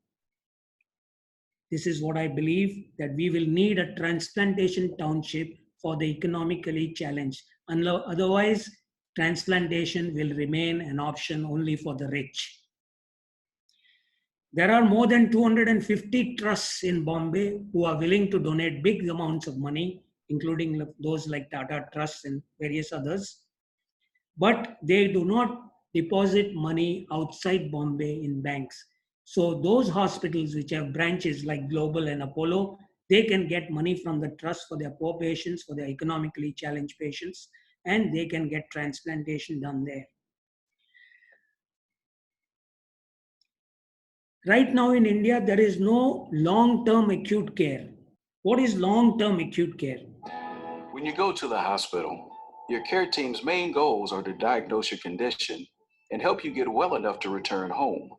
This is what I believe, that we will need a transplantation township for the economically challenged. Otherwise, transplantation will remain an option only for the rich. There are more than 250 trusts in Bombay who are willing to donate big amounts of money, including those like Tata Trusts and various others. But they do not deposit money outside Bombay in banks. So those hospitals which have branches like Global and Apollo, they can get money from the trust for their poor patients, for their economically challenged patients, and they can get transplantation done there. Right now in India, there is no long-term acute care. What is long-term acute care? When you go to the hospital, your care team's main goals are to diagnose your condition and help you get well enough to return home.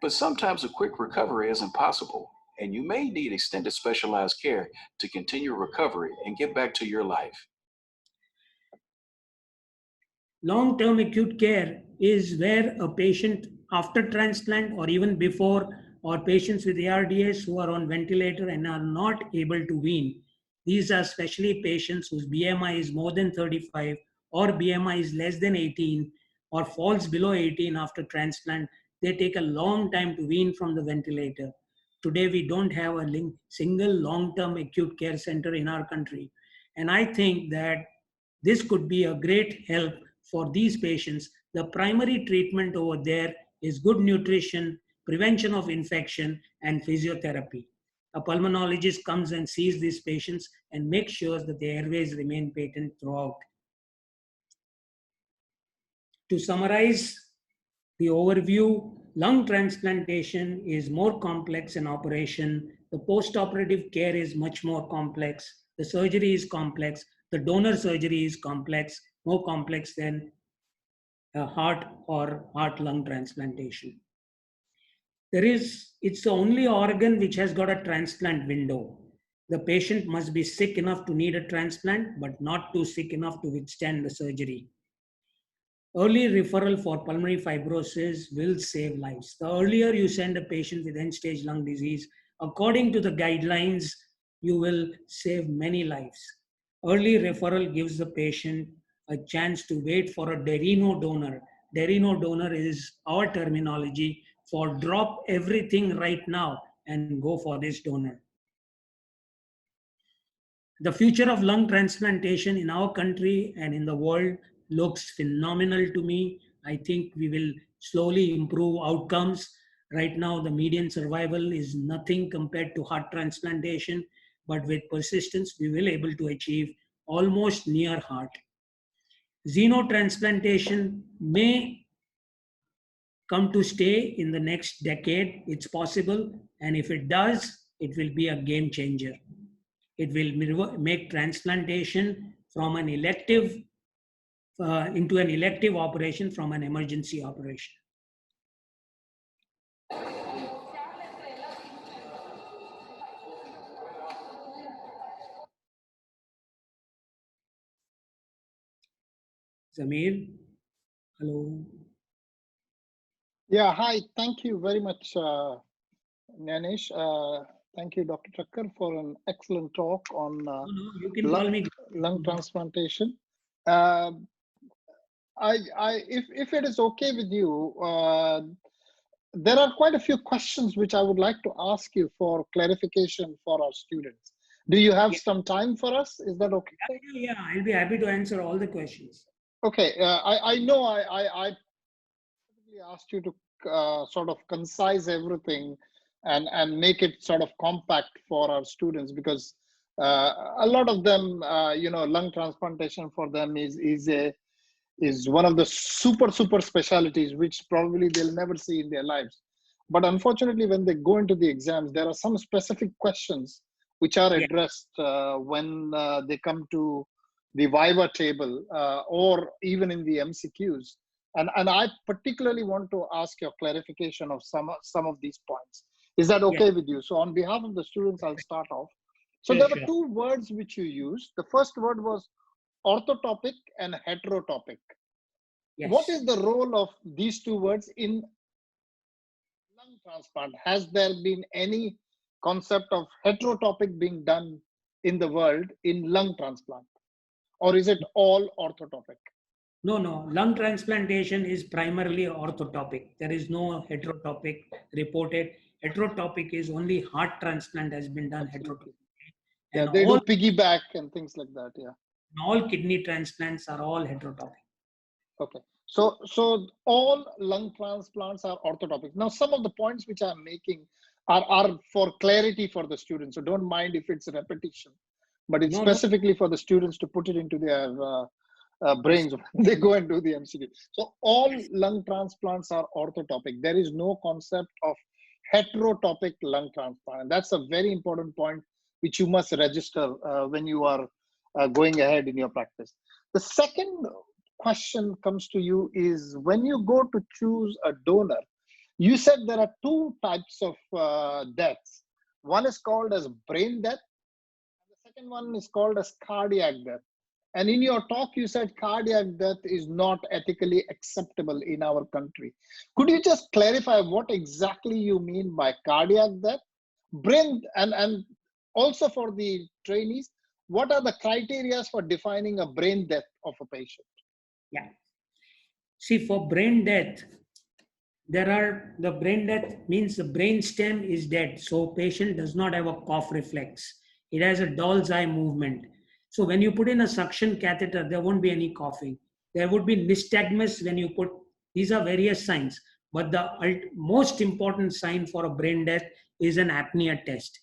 But sometimes a quick recovery isn't possible, and you may need extended specialized care to continue recovery and get back to your life. Long-term acute care is where a patient after transplant or even before, or patients with ARDS who are on ventilator and are not able to wean. These are especially patients whose BMI is more than 35 or BMI is less than 18 or falls below 18 after transplant. They take a long time to wean from the ventilator. Today, we don't have a single long-term acute care center in our country. And I think that this could be a great help for these patients. The primary treatment over there is good nutrition, prevention of infection, and physiotherapy. A pulmonologist comes and sees these patients and makes sure that the airways remain patent throughout. To summarize the overview, lung transplantation is more complex in operation. The post-operative care is much more complex. The surgery is complex. The donor surgery is complex, more complex than a heart or heart-lung transplantation. It's the only organ which has got a transplant window. The patient must be sick enough to need a transplant, but not too sick enough to withstand the surgery. Early referral for pulmonary fibrosis will save lives. The earlier you send a patient with end-stage lung disease, according to the guidelines you will save many lives. Early referral gives the patient a chance to wait for a Derino donor. Derino donor is our terminology for drop everything right now and go for this donor. The future of lung transplantation in our country and in the world looks phenomenal to me. I think we will slowly improve outcomes. Right now, the median survival is nothing compared to heart transplantation, but with persistence, we will able to achieve almost near heart. Xenotransplantation may come to stay in the next decade. It's possible, and if it does, it will be a game changer. It will make transplantation from an elective into an elective operation from an emergency operation. Zamir, hello. Yeah, hi. Thank you very much, Nanish. Thank you, Dr. Thacker, for an excellent talk on you can call me lung transplantation. If it is okay with you, there are quite a few questions which I would like to ask you for clarification for our students. Do you have some time for us? Is that okay? Yeah, I'll be happy to answer all the questions. Okay, I know I asked you to sort of concise everything and make it sort of compact for our students, because a lot of them, lung transplantation for them is one of the super specialties which probably they'll never see in their lives. But unfortunately, when they go into the exams, there are some specific questions which are addressed when they come to the Viva table or even in the MCQs. And I particularly want to ask your clarification of some of these points. Is that okay with you? So on behalf of the students, I'll start off. So there were two words which you used. The first word was orthotopic and heterotopic. Yes. What is the role of these two words in lung transplant? Has there been any concept of heterotopic being done in the world in lung transplant? Or is it all orthotopic? No. Lung transplantation is primarily orthotopic. There is no heterotopic reported. Heterotopic is only heart transplant has been done heterotopic. Yeah, and they do piggyback and things like that. Yeah. All kidney transplants are all heterotopic. Okay. So all lung transplants are orthotopic. Now, some of the points which I'm making are for clarity for the students. So don't mind if it's a repetition, but it's specifically for the students to put it into their brains when they go and do the MCQ. So all lung transplants are orthotopic. There is no concept of heterotopic lung transplant. And that's a very important point which you must register when you are going ahead in your practice. The second question comes to you is when you go to choose a donor, you said there are two types of deaths. One is called as brain death, and the second one is called as cardiac death. And in your talk, you said cardiac death is not ethically acceptable in our country. Could you just clarify what exactly you mean by cardiac death? Brain, and also for the trainees, what are the criteria for defining a brain death of a patient? Yeah. See, for brain death, the brain death means the brain stem is dead. So patient does not have a cough reflex. It has a doll's eye movement. So when you put in a suction catheter, there won't be any coughing. There would be nystagmus when you put, these are various signs. But the most important sign for a brain death is an apnea test.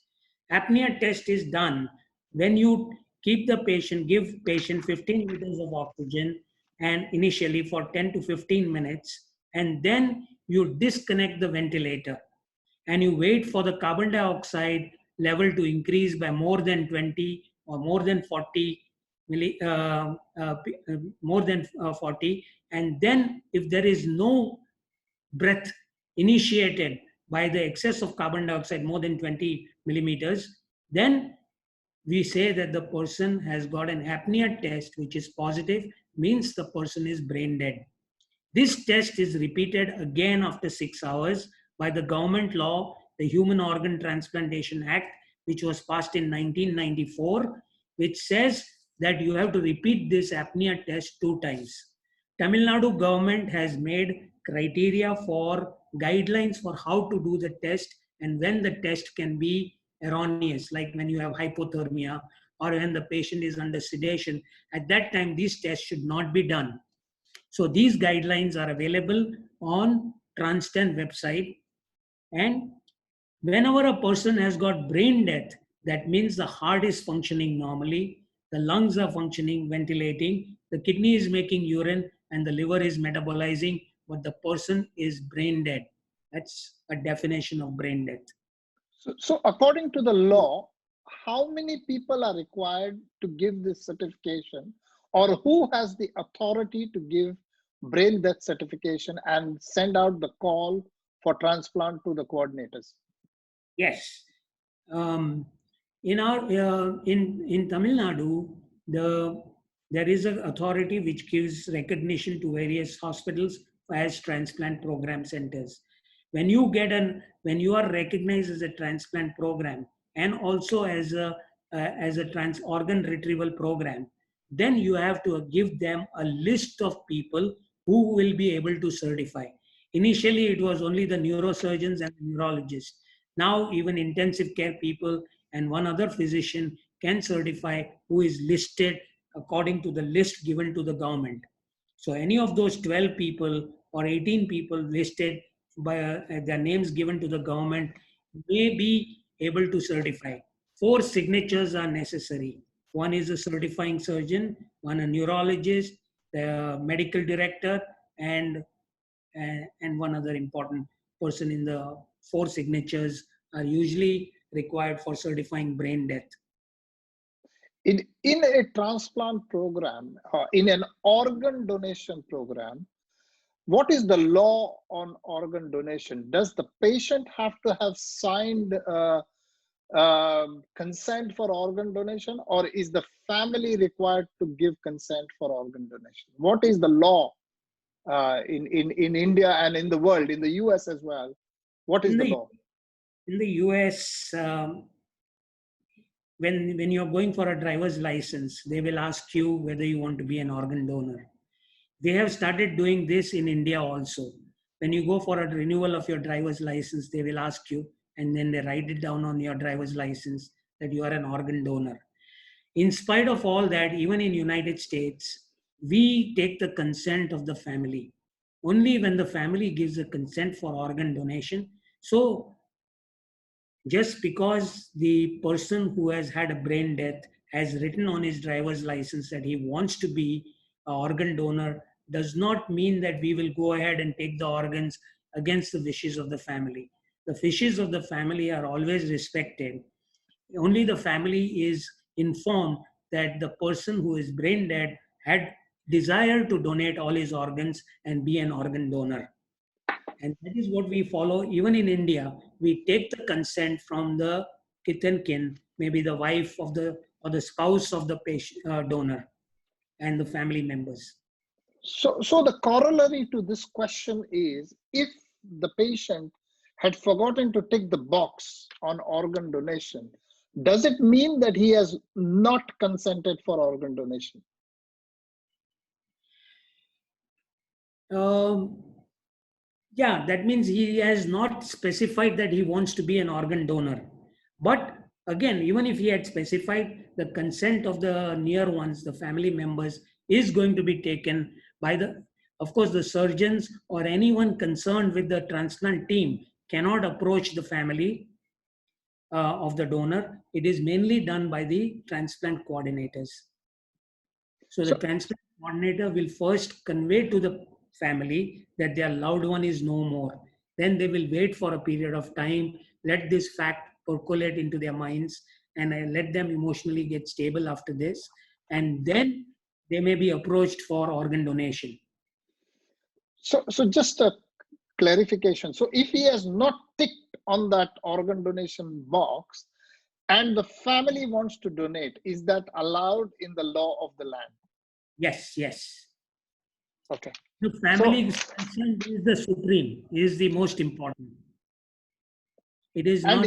Apnea test is done when you keep the patient, give patient 15 liters of oxygen and initially for 10 to 15 minutes, and then you disconnect the ventilator and you wait for the carbon dioxide level to increase by more than 20 or more than 40 more than 40, and then if there is no breath initiated by the excess of carbon dioxide more than 20 millimeters, then we say that the person has got an apnea test which is positive, means the person is brain dead. This test is repeated again after 6 hours by the government law, the Human Organ Transplantation Act, which was passed in 1994, which says that you have to repeat this apnea test 2 times. Tamil Nadu government has made criteria for guidelines for how to do the test and when the test can be erroneous, like when you have hypothermia or when the patient is under sedation. At that time, these tests should not be done. So these guidelines are available on TransTen website. And whenever a person has got brain death, that means the heart is functioning normally, the lungs are functioning, ventilating, the kidney is making urine, and the liver is metabolizing, but the person is brain dead. That's a definition of brain death. So according to the law, how many people are required to give this certification, or who has the authority to give brain death certification and send out the call for transplant to the coordinators? Yes. In Tamil Nadu, there is an authority which gives recognition to various hospitals as transplant program centers. When you are recognized as a transplant program and also as a organ retrieval program, then you have to give them a list of people who will be able to certify. Initially, it was only the neurosurgeons and neurologists. Now, even intensive care people and one other physician can certify who is listed according to the list given to the government. So any of those 12 people or 18 people listed by their names given to the government may be able to certify. 4 signatures are necessary. One is a certifying surgeon, one a neurologist, the medical director, and one other important person. In the 4 signatures are usually required for certifying brain death. In a transplant program, in an organ donation program, what is the law on organ donation? Does the patient have to have signed consent for organ donation, or is the family required to give consent for organ donation? What is the law in India and in the world, in the US as well? What is the law? In the US, when you're going for a driver's license, they will ask you whether you want to be an organ donor. They have started doing this in India also. When you go for a renewal of your driver's license, they will ask you, and then they write it down on your driver's license that you are an organ donor. In spite of all that, even in United States, we take the consent of the family. Only when the family gives a consent for organ donation. So just because the person who has had a brain death has written on his driver's license that he wants to be an organ donor does not mean that we will go ahead and take the organs against the wishes of the family. The wishes of the family are always respected. Only the family is informed that the person who is brain dead had desire to donate all his organs and be an organ donor. And that is what we follow. Even in India, we take the consent from the kith and kin, maybe the wife of the or the spouse of the patient donor and the family members. So the corollary to this question is, if the patient had forgotten to tick the box on organ donation, does it mean that he has not consented for organ donation? Yeah, that means he has not specified that he wants to be an organ donor. But again, even if he had specified, the consent of the near ones, the family members, is going to be taken by of course, the surgeons or anyone concerned with the transplant team cannot approach the family of the donor. It is mainly done by the transplant coordinators. So the transplant coordinator will first convey to the family that their loved one is no more. Then they will wait for a period of time, let this fact percolate into their minds, and let them emotionally get stable after this. And then they may be approached for organ donation. So just a clarification. So if he has not ticked on that organ donation box and the family wants to donate, is that allowed in the law of the land? Yes, yes. Okay. The family consent is the supreme, is the most important. It is not.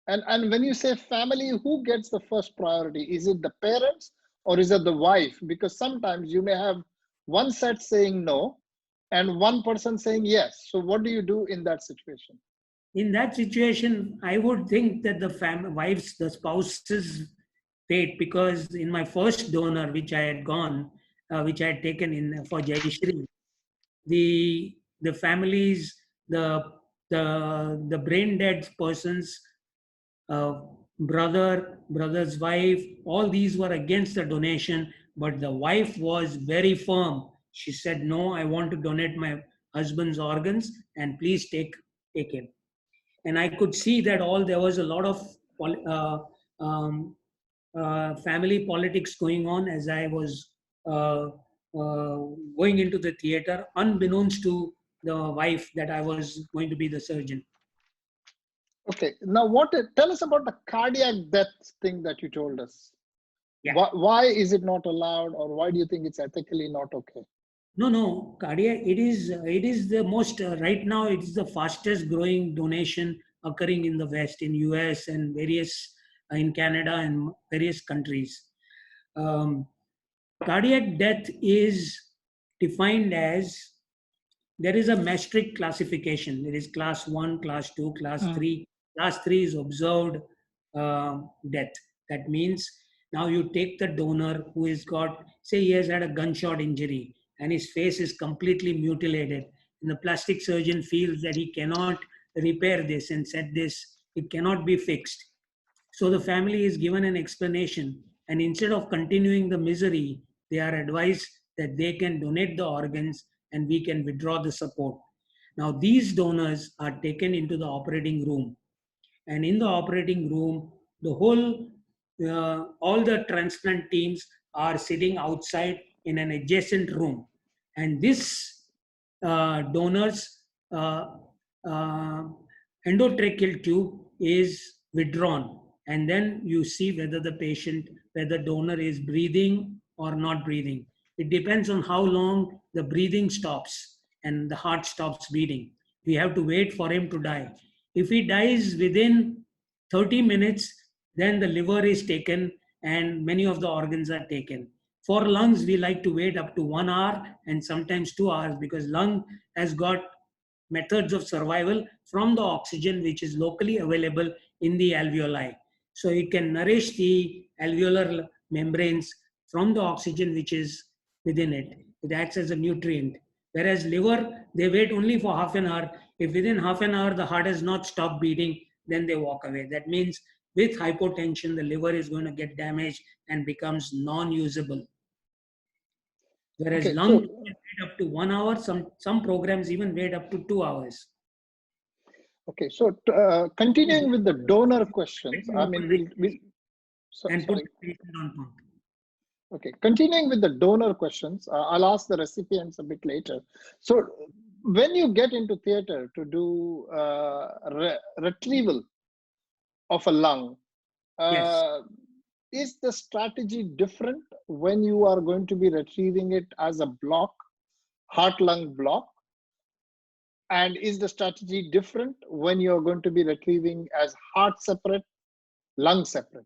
And when you say family, who gets the first priority? Is it the parents or is it the wife? Because sometimes you may have one set saying no and one person saying yes. So what do you do in that situation? In that situation, I would think that the wives, the spouses paid, because in my first donor, which I had gone, which I had taken in for Jayashri, the families, the brain dead persons, brother's wife, all these were against the donation, but the wife was very firm. She said, "No, I want to donate my husband's organs, and please take him." And I could see that there was a lot of family politics going on as I was uh, going into the theater, unbeknownst to the wife that I was going to be the surgeon. Okay, now tell us about the cardiac death thing that you told us. Yeah. Why is it not allowed, or why do you think it's ethically not okay? No, cardiac, it is the most, right now it is the fastest growing donation occurring in the West, in US and various, in Canada and various countries. Cardiac death is defined as, there is a metric classification. There is class 1, class 2, class 3. Class 3 is observed death. That means now you take the donor who has got, say he has had a gunshot injury and his face is completely mutilated, and the plastic surgeon feels that he cannot repair this and said this, it cannot be fixed. So the family is given an explanation, and instead of continuing the misery, they are advised that they can donate the organs and we can withdraw the support. Now these donors are taken into the operating room, and in the operating room, the whole, all the transplant teams are sitting outside in an adjacent room, and this donor's endotracheal tube is withdrawn, and then you see whether the donor is breathing or not breathing. It depends on how long the breathing stops and the heart stops beating. We have to wait for him to die. If he dies within 30 minutes, then the liver is taken and many of the organs are taken. For lungs, we like to wait up to 1 hour and sometimes 2 hours, because lung has got methods of survival from the oxygen which is locally available in the alveoli. So it can nourish the alveolar membranes from the oxygen which is within it. It acts as a nutrient. Whereas liver, they wait only for half an hour. If within half an hour the heart has not stopped beating, then they walk away. That means with hypotension, the liver is going to get damaged and becomes non-usable. Whereas Okay, lung can wait up to 1 hour, some programs even wait up to 2 hours. Okay, so continuing with the donor questions, I mean, and put the patient on pump. Okay, continuing with the donor questions, I'll ask the recipients a bit later. So when you get into theater to do retrieval of a lung, Yes. is the strategy different when you are going to be retrieving it as a block, heart-lung block? And is the strategy different when you're going to be retrieving as heart separate, lung separate?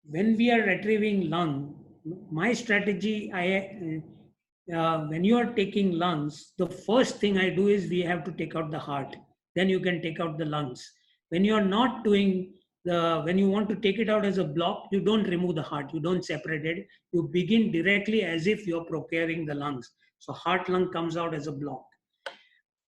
When we are retrieving lung, my strategy, when you are taking lungs, the first thing I do is we have to take out the heart. Then you can take out the lungs. When you are not doing when you want to take it out as a block, you don't remove the heart, you don't separate it. You begin directly as if you're procuring the lungs. So heart lung comes out as a block.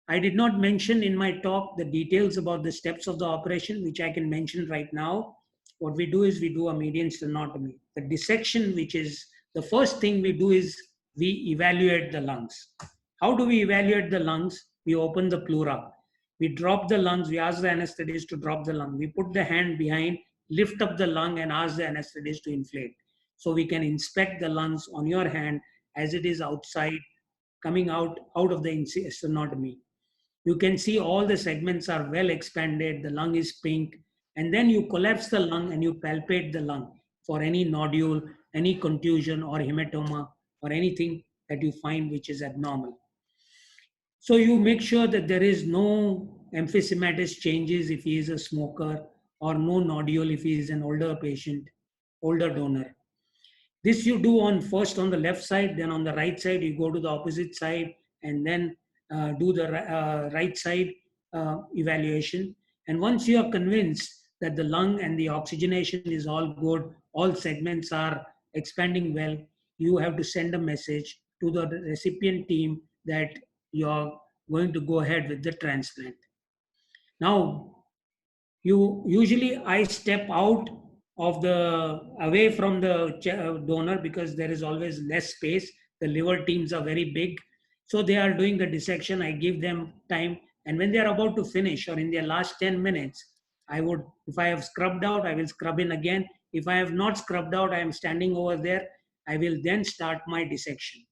I did not mention in my talk the details about the steps of the operation, which I can mention right now. What we do is we do a median sternotomy. The dissection, which is the first thing we do, is we evaluate the lungs. How do we evaluate the lungs? We open the pleura. We drop the lungs. We ask the anesthetist to drop the lung. We put the hand behind, lift up the lung and ask the anesthetist to inflate. So we can inspect the lungs on your hand as it is outside, coming out of the sternotomy. You can see all the segments are well expanded. The lung is pink. And then you collapse the lung and you palpate the lung for any nodule, any contusion or hematoma or anything that you find which is abnormal. So you make sure that there is no emphysematous changes if he is a smoker, or no nodule if he is an older patient, older donor. This you do on first on the left side, then on the right side, you go to the opposite side, and then do the right side evaluation. And once you are convinced that the lung and the oxygenation is all good, all segments are expanding well, you have to send a message to the recipient team that you are going to go ahead with the transplant. Now, I step out of the away from the donor because there is always less space. The liver teams are very big, so they are doing the dissection. I give them time, and when they are about to finish or in their last 10 minutes, I would, if I have scrubbed out, I will scrub in again. If I have not scrubbed out, I am standing over there. I will then start my dissection.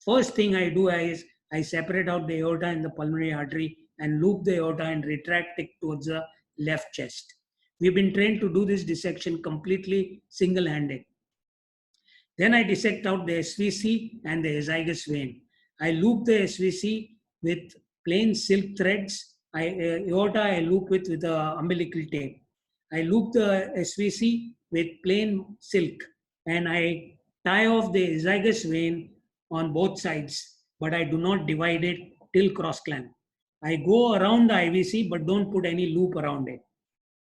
First thing I do is I separate out the aorta and the pulmonary artery and loop the aorta and retract it towards the left chest. We've been trained to do this dissection completely single-handed. Then I dissect out the SVC and the azygous vein. I loop the SVC with plain silk threads. Aorta I loop with the umbilical tape. I loop the SVC with plain silk, and I tie off the azygous vein on both sides, but I do not divide it till cross clamp. I go around the IVC, but don't put any loop around it.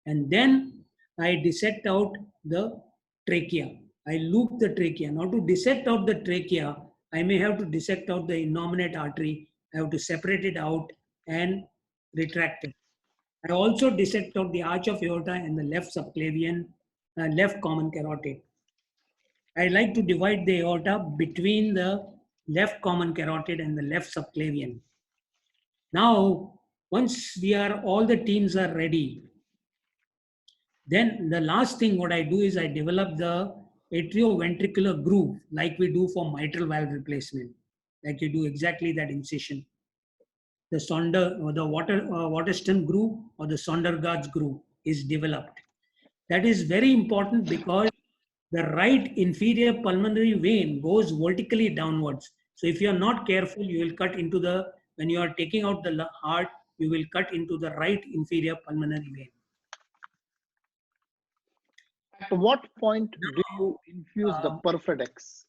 And then I dissect out the trachea. I loop the trachea. Now to dissect out the trachea, I may have to dissect out the innominate artery. I have to separate it out and retract it. I also dissect out the arch of aorta and the left subclavian, left common carotid. I like to divide the aorta between the left common carotid and the left subclavian. Now, once all the teams are ready, then the last thing what I do is I develop the atrioventricular groove like we do for mitral valve replacement, like you do exactly that incision. The Sonder or the Waterston groove or the Sondergaard's groove is developed. That is very important because the right inferior pulmonary vein goes vertically downwards. So if you are not careful, you will cut into when you are taking out the heart, you will cut into the right inferior pulmonary vein. At what point do you infuse the Perfidex?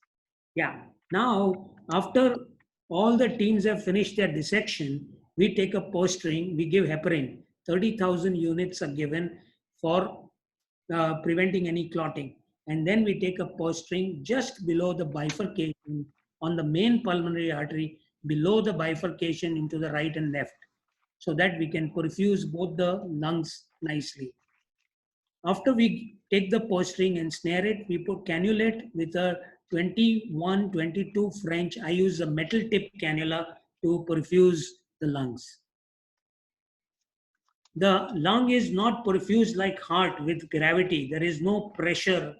Yeah. Now, after all the teams have finished their dissection, we take a purse string, we give heparin. 30,000 units are given for preventing any clotting. And then we take a purse string just below the bifurcation on the main pulmonary artery, below the bifurcation into the right and left, so that we can perfuse both the lungs nicely. After we take the purse string and snare it, we put cannulate with a 21, 22 French. I use a metal tip cannula to perfuse the lungs. The lung is not perfused like heart with gravity. There is no pressure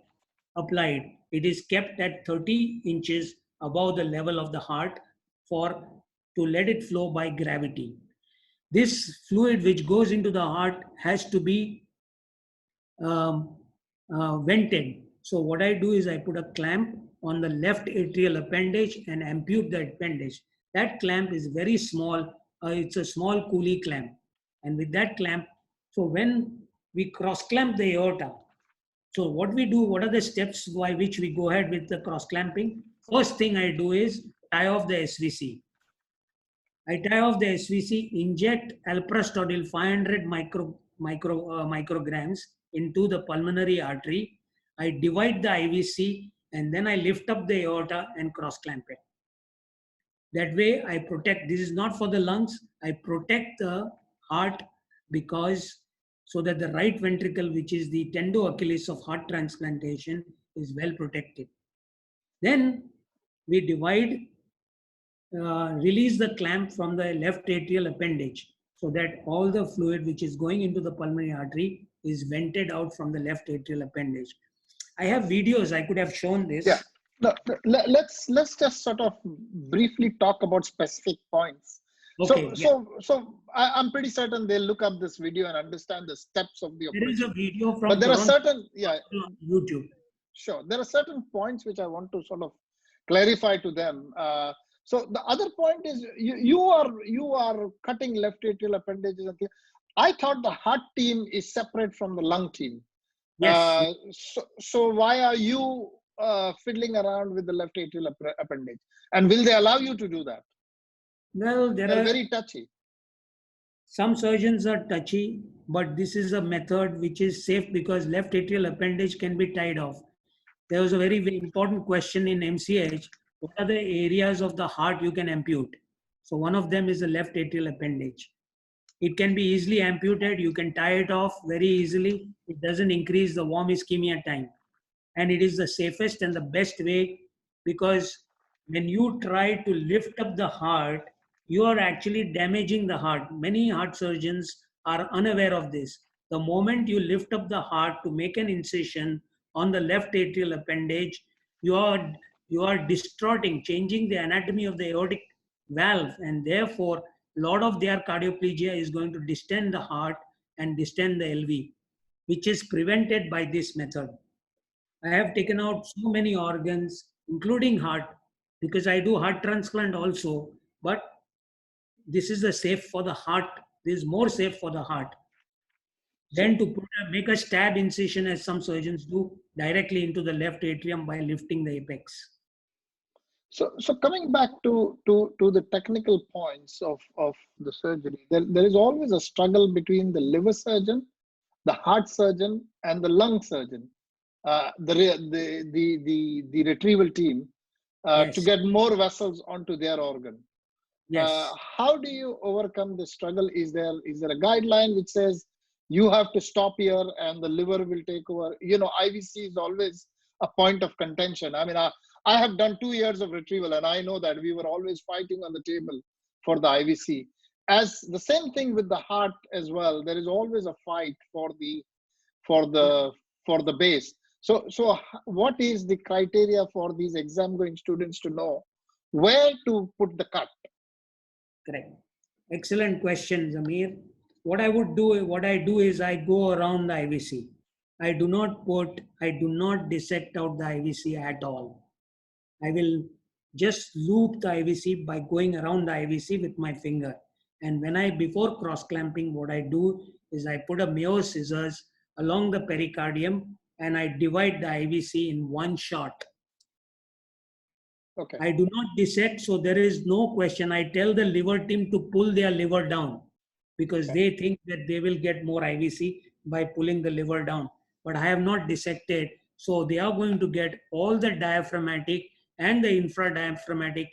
applied. It is kept at 30 inches above the level of the heart to let it flow by gravity. This fluid which goes into the heart has to be vented. So what I do is I put a clamp on the left atrial appendage and ampute the appendage. That clamp is very small. It's a small Cooley clamp. And with that clamp, so when we cross clamp the aorta, so what we do, what are the steps by which we go ahead with the cross clamping? First thing I do is tie off the SVC. I tie off the SVC, inject alprostadil 500 micrograms into the pulmonary artery. I divide the IVC and then I lift up the aorta and cross clamp it. That way I protect. This is not for the lungs. I protect the heart so that the right ventricle, which is the tendo Achilles of heart transplantation, is well protected. Then we release the clamp from the left atrial appendage so that all the fluid which is going into the pulmonary artery is vented out from the left atrial appendage. I have videos, I could have shown this. Yeah. No, let's just sort of briefly talk about specific points. Okay, so I'm pretty certain they'll look up this video and understand the steps of the operation. There is a video from but there are certain, YouTube. Sure, there are certain points which I want to sort of clarify to them. So the other point is you are cutting left atrial appendages. I thought the heart team is separate from the lung team. Yes. So why are you fiddling around with the left atrial appendage? And will they allow you to do that? Well, They're very touchy. Some surgeons are touchy, but this is a method which is safe because left atrial appendage can be tied off. There was a very, very important question in MCH. What are the areas of the heart you can ampute? So one of them is the left atrial appendage. It can be easily amputated. You can tie it off very easily. It doesn't increase the warm ischemia time. And it is the safest and the best way, because when you try to lift up the heart, you are actually damaging the heart. Many heart surgeons are unaware of this. The moment you lift up the heart to make an incision on the left atrial appendage, you are distorting, changing the anatomy of the aortic valve, and therefore a lot of their cardioplegia is going to distend the heart and distend the LV, which is prevented by this method. I have taken out so many organs, including heart, because I do heart transplant also. But this is the safe for the heart. This is more safe for the heart than to make a stab incision, as some surgeons do, directly into the left atrium by lifting the apex. So coming back to the technical points of the surgery, there is always a struggle between the liver surgeon, the heart surgeon, and the lung surgeon. The retrieval team Yes. to get more vessels onto their organ. Yes. How do you overcome the struggle? Is there a guideline which says you have to stop here and the liver will take over? You know, IVC is always a point of contention. I mean, I have done 2 years of retrieval, and I know that we were always fighting on the table for the IVC. As the same thing with the heart as well, there is always a fight for the base. So what is the criteria for these exam going students to know where to put the cut? Correct. Excellent question, Zamir. What I do is I go around the IVC. I do not dissect out the IVC at all. I will just loop the IVC by going around the IVC with my finger. And before cross clamping, what I do is I put a Mayo scissors along the pericardium and I divide the IVC in one shot. Okay. I do not dissect, so there is no question. I tell the liver team to pull their liver down because they think that they will get more IVC by pulling the liver down. But I have not dissected, so they are going to get all the diaphragmatic and the infradiaphragmatic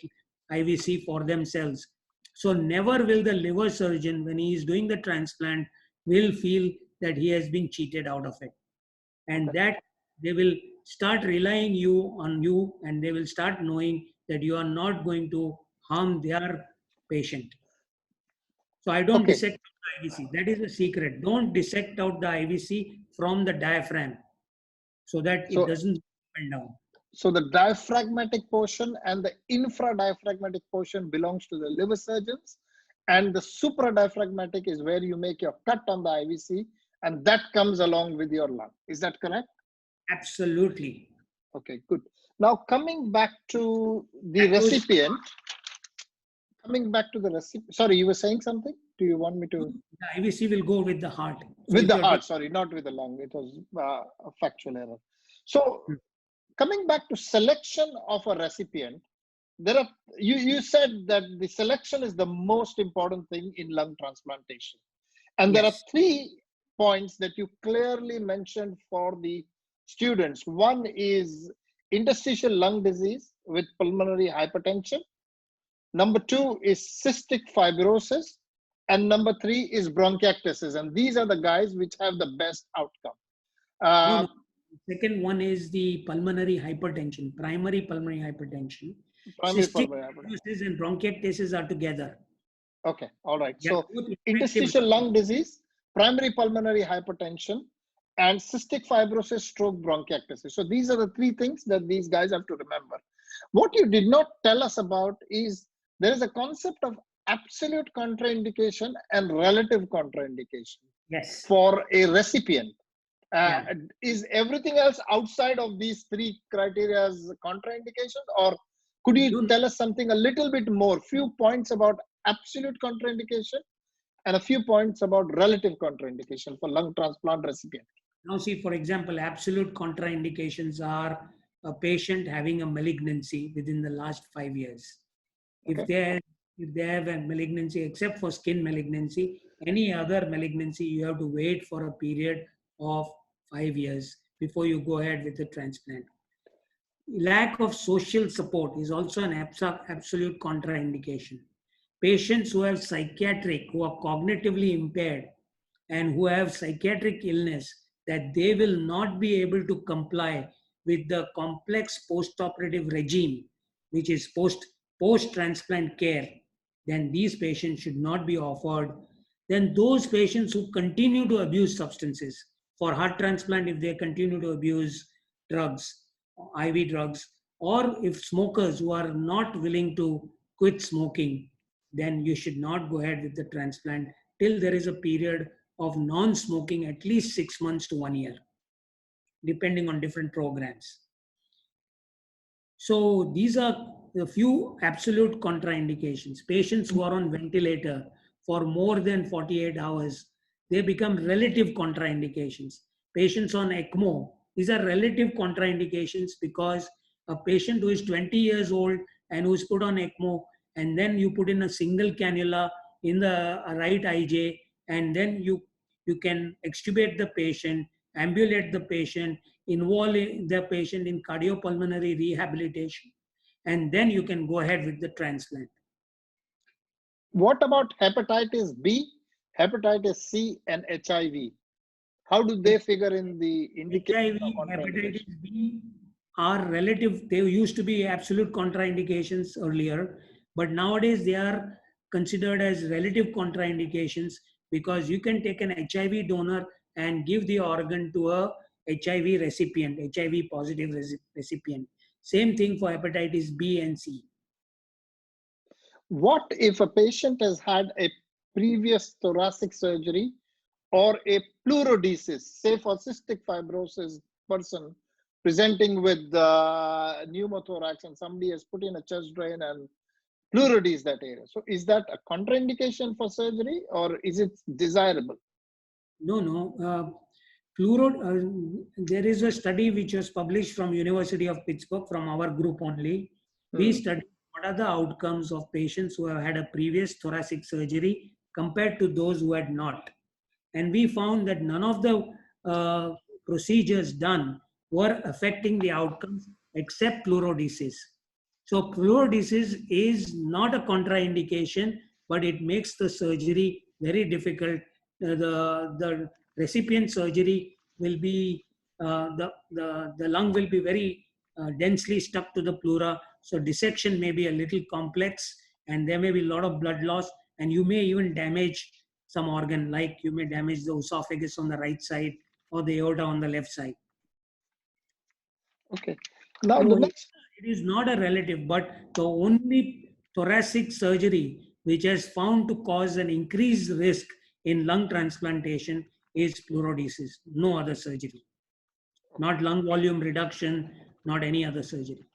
IVC for themselves. So never will the liver surgeon, when he is doing the transplant, will feel that he has been cheated out of it. And that they will start relying on you, and they will start knowing that you are not going to harm their patient. So I don't dissect out the IVC. That is the secret. Don't dissect out the IVC from the diaphragm so that it doesn't go down. So the diaphragmatic portion and the infradiaphragmatic portion belongs to the liver surgeons, and the supradiaphragmatic is where you make your cut on the IVC, and that comes along with your lung. Is that correct? Absolutely. Okay, good. Now coming back to the recipient. Sorry, you were saying something? Do you want me to? The IVC will go with the heart. So with the heart, sorry, not with the lung. It was a factual error. So coming back to selection of a recipient, you said that the selection is the most important thing in lung transplantation. And there are 3 points that you clearly mentioned for the students. One is interstitial lung disease with pulmonary hypertension. Number 2 is cystic fibrosis. And number 3 is bronchiectasis. And these are the guys which have the best outcome. No. Second one is the pulmonary hypertension, primary pulmonary hypertension. Cystic fibrosis and bronchiectasis are together. Okay, all right. So interstitial lung disease, primary pulmonary hypertension, and cystic fibrosis, stroke, bronchiectasis. So these are the 3 things that these guys have to remember. What you did not tell us about is there is a concept of absolute contraindication and relative contraindication for a recipient. Is everything else outside of these 3 criteria contraindications, or Could you tell us something a little bit more, few points about absolute contraindication and a few points about relative contraindication for lung transplant recipient? Now see, for example, absolute contraindications are a patient having a malignancy within the last 5 years. Okay. If they have a malignancy, except for skin malignancy, any other malignancy, you have to wait for a period of 5 years before you go ahead with the transplant. Lack of social support is also an absolute contraindication. Patients who have psychiatric, who are cognitively impaired, and who have psychiatric illness, that they will not be able to comply with the complex post-operative regime, which is post-transplant care, then these patients should not be offered. Then those patients who continue to abuse substances, for heart transplant, if they continue to abuse drugs, IV drugs, or if smokers who are not willing to quit smoking, then you should not go ahead with the transplant till there is a period of non-smoking at least 6 months to 1 year, depending on different programs. So these are the few absolute contraindications. Patients who are on ventilator for more than 48 hours, they become relative contraindications. Patients on ECMO, these are relative contraindications because a patient who is 20 years old and who is put on ECMO, and then you put in a single cannula in the right IJ, and then you can extubate the patient, ambulate the patient, involve the patient in cardiopulmonary rehabilitation, and then you can go ahead with the transplant. What about hepatitis B, hepatitis C, and HIV? How do they figure in the indication HIV, of hepatitis contraindication? B are relative. They used to be absolute contraindications earlier, but nowadays they are considered as relative contraindications because you can take an HIV donor and give the organ to a HIV recipient, HIV positive recipient. Same thing for hepatitis B and C. What if a patient has had a previous thoracic surgery or a pleurodesis, say for cystic fibrosis person presenting with pneumothorax and somebody has put in a chest drain and pleurodesed that area? So is that a contraindication for surgery or is it desirable? No. There is a study which was published from University of Pittsburgh from our group only. We studied what are the outcomes of patients who have had a previous thoracic surgery compared to those who had not. And we found that none of the procedures done were affecting the outcomes except pleurodesis. So pleurodesis is not a contraindication, but it makes the surgery very difficult. The recipient surgery will be, the lung will be very densely stuck to the pleura. So dissection may be a little complex and there may be a lot of blood loss, and you may even damage some organ, like you may damage the esophagus on the right side or the aorta on the left side. Okay. Now so the next, it is not a relative, but the only thoracic surgery which has found to cause an increased risk in lung transplantation is pleurodesis, no other surgery. Not lung volume reduction, not any other surgery.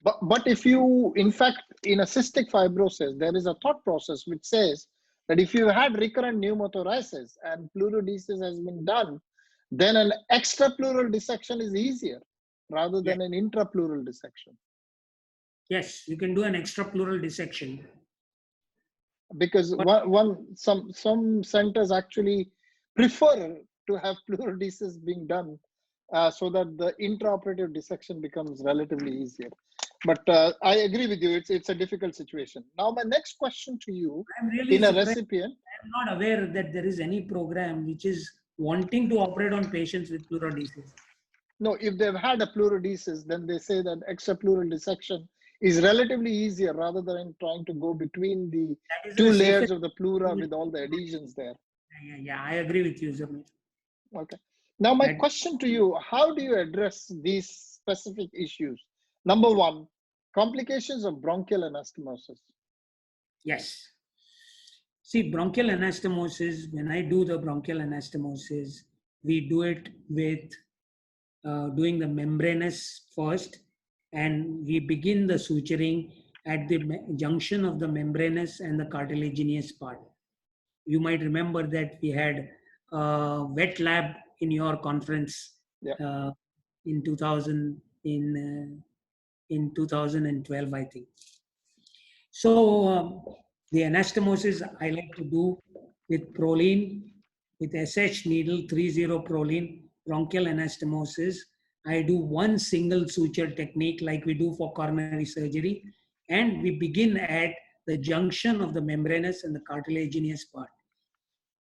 but if you, in fact, in a cystic fibrosis, there is a thought process which says that if you had recurrent pneumothoraces and pleurodesis has been done, then an extrapleural dissection is easier rather than an intrapleural dissection. Yes, you can do an extrapleural dissection. Because some centers actually prefer to have pleurodesis being done so that the intraoperative dissection becomes relatively easier. But I agree with you, it's a difficult situation. Now my next question to you, I'm really in a surprised. recipient, I'm not aware that there is any program which is wanting to operate on patients with pleurodesis. no, if they've had a pleurodesis, then they say that extrapleural dissection is relatively easier rather than trying to go between the two layers of the pleura with all the adhesions there. Yeah, I agree with you, Zamir. Okay. Now my question to you, how do you address these specific issues? Number one, complications of bronchial anastomosis. Yes. See, bronchial anastomosis, when I do the bronchial anastomosis, we do it with doing the membranous first, and we begin the suturing at the junction of the membranous and the cartilaginous part. You might remember that we had a wet lab in your conference in 2012, I think. So the anastomosis I like to do with proline, with SH needle 30 proline, bronchial anastomosis. I do one single suture technique like we do for coronary surgery, and we begin at the junction of the membranous and the cartilaginous part.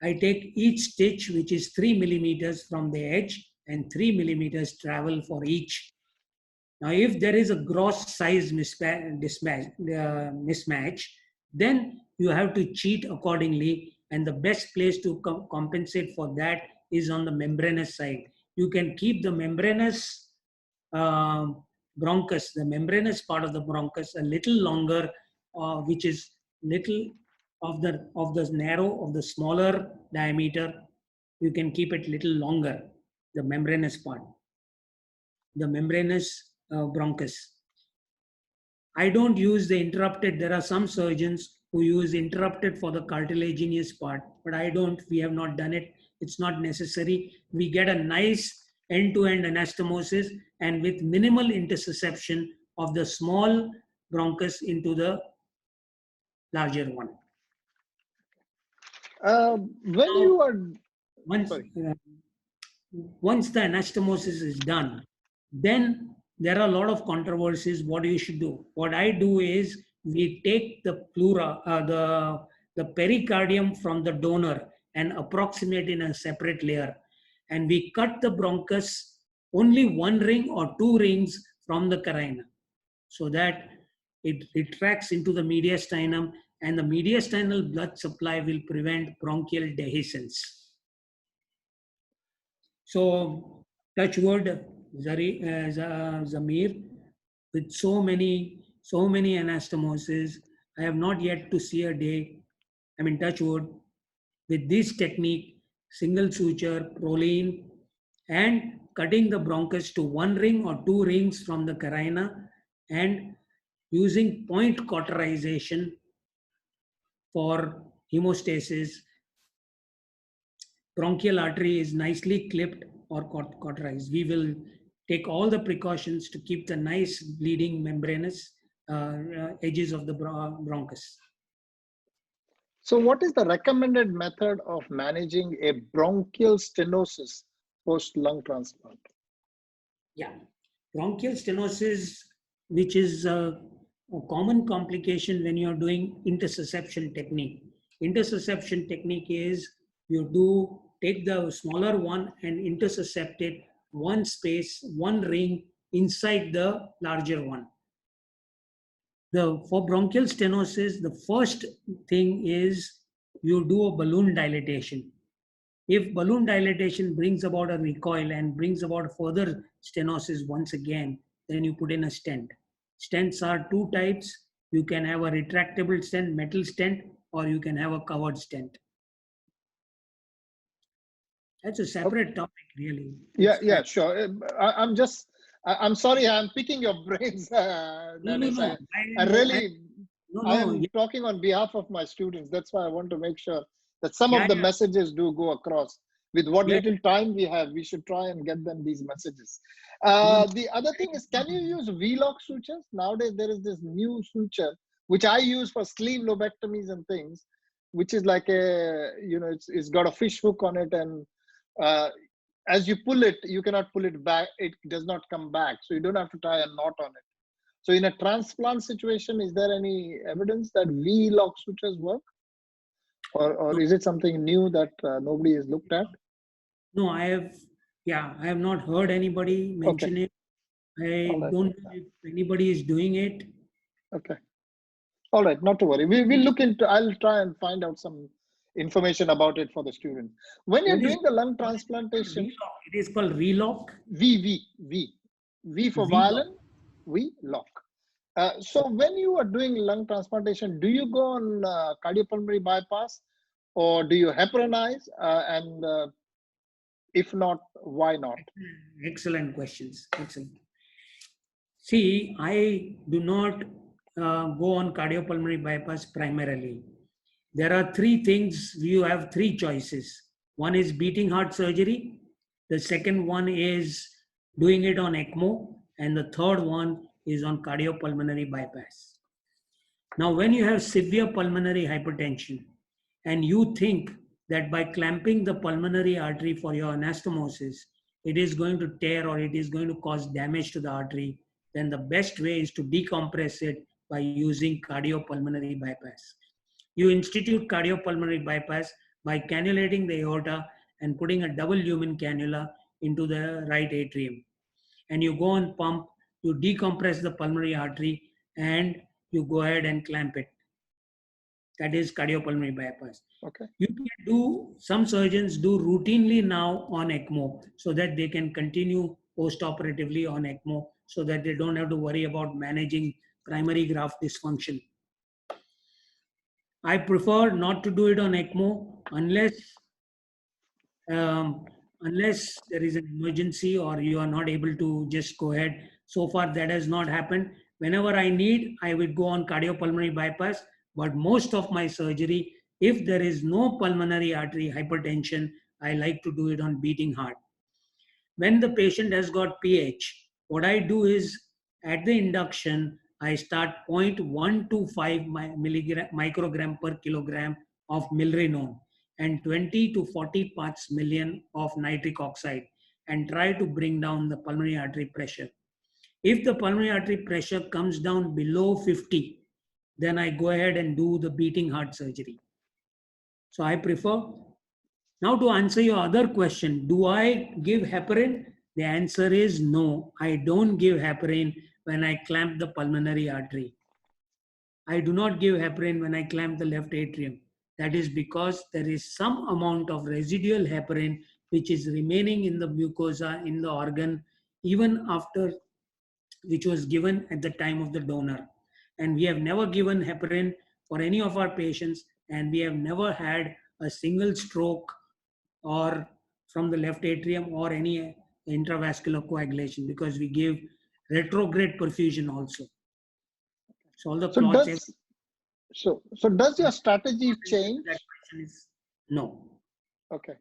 I take each stitch, which is 3 millimeters from the edge, and 3 millimeters travel for each. Now, if there is a gross size mismatch, then you have to cheat accordingly, and the best place to compensate for that is on the membranous side. You can keep the membranous bronchus, the membranous part of the bronchus, a little longer, which is little of the narrow, of the smaller diameter. You can keep it little longer, the membranous part, the membranous bronchus. I don't use the interrupted. There are some surgeons who use interrupted for the cartilaginous part, but I don't. We have not done it. It's not necessary. We get a nice end-to-end anastomosis and with minimal intersusception of the small bronchus into the larger one. When you are once the anastomosis is done, then there are a lot of controversies what you should do. What I do is we take the pleura, the pericardium from the donor and approximate in a separate layer. And we cut the bronchus only 1 ring or 2 rings from the carina so that it retracts into the mediastinum, and the mediastinal blood supply will prevent bronchial dehiscence. So, touch wood, Zamir, with so many anastomoses, I have not yet to see a day, I mean, touch wood, with this technique, single suture, proline, and cutting the bronchus to 1 ring or 2 rings from the carina, and using point cauterization for hemostasis. Bronchial artery is nicely clipped or cauterized. We will take all the precautions to keep the nice bleeding membranous edges of the bronchus. So what is the recommended method of managing a bronchial stenosis post-lung transplant? Yeah, bronchial stenosis, which is a common complication when you're doing intersusception technique. Intersusception technique is you take the smaller one and intersuscept it 1 space, 1 ring inside the larger one. For bronchial stenosis, the first thing is you do a balloon dilatation. If balloon dilatation brings about a recoil and brings about further stenosis once again, then you put in a stent. Stents are 2 types. You can have a retractable stent, metal stent, or you can have a covered stent. That's a separate topic, really. Yeah, sure. I'm sorry, I'm picking your brains. No. I'm talking on behalf of my students. That's why I want to make sure that some of the messages do go across. With what little time we have, we should try and get them these messages. The other thing is, can you use V-lock sutures? Nowadays, there is this new suture, which I use for sleeve lobectomies and things, which is like it's got a fish hook on it, and as you pull it, you cannot pull it back. It does not come back. So you don't have to tie a knot on it. So in a transplant situation, is there any evidence that V-lock sutures work? Or is it something new that nobody has looked at? No, I have not heard anybody mention it. I don't know if anybody is doing it. Okay. All right, not to worry. We'll look into, I'll try and find out some information about it for the students. When you're doing the lung transplantation, it is called relock. V for violin, V-lock. So when you are doing lung transplantation, do you go on cardiopulmonary bypass, or do you heparinize? And if not, why not? Excellent questions. Excellent. See, I do not go on cardiopulmonary bypass primarily. There are three things. You have three choices. One is beating heart surgery. The second one is doing it on ECMO. And the third one is on cardiopulmonary bypass. Now, when you have severe pulmonary hypertension and you think that by clamping the pulmonary artery for your anastomosis, it is going to tear or it is going to cause damage to the artery, then the best way is to decompress it by using cardiopulmonary bypass. You institute cardiopulmonary bypass by cannulating the aorta and putting a double lumen cannula into the right atrium. And you go and pump, you decompress the pulmonary artery, and you go ahead and clamp it. That is cardiopulmonary bypass. Okay. You can do, some surgeons do routinely now on ECMO so that they can continue post-operatively on ECMO so that they don't have to worry about managing primary graft dysfunction. I prefer not to do it on ECMO unless there is an emergency or you are not able to just go ahead. So far, that has not happened. Whenever I need, I would go on cardiopulmonary bypass. But most of my surgery, if there is no pulmonary artery hypertension, I like to do it on beating heart. When the patient has got PH, what I do is at the induction, I start 0.125 microgram per kilogram of milrinone and 20 to 40 parts million of nitric oxide and try to bring down the pulmonary artery pressure. If the pulmonary artery pressure comes down below 50, then I go ahead and do the beating heart surgery. So I prefer. Now to answer your other question, do I give heparin? The answer is no. I don't give heparin when I clamp the pulmonary artery. I do not give heparin when I clamp the left atrium. That is because there is some amount of residual heparin which is remaining in the mucosa, in the organ, even after which was given at the time of the donor. And we have never given heparin for any of our patients, and we have never had a single stroke or from the left atrium or any intravascular coagulation because we give retrograde perfusion also. So all the clots. So does your strategy change? That question is no. Okay.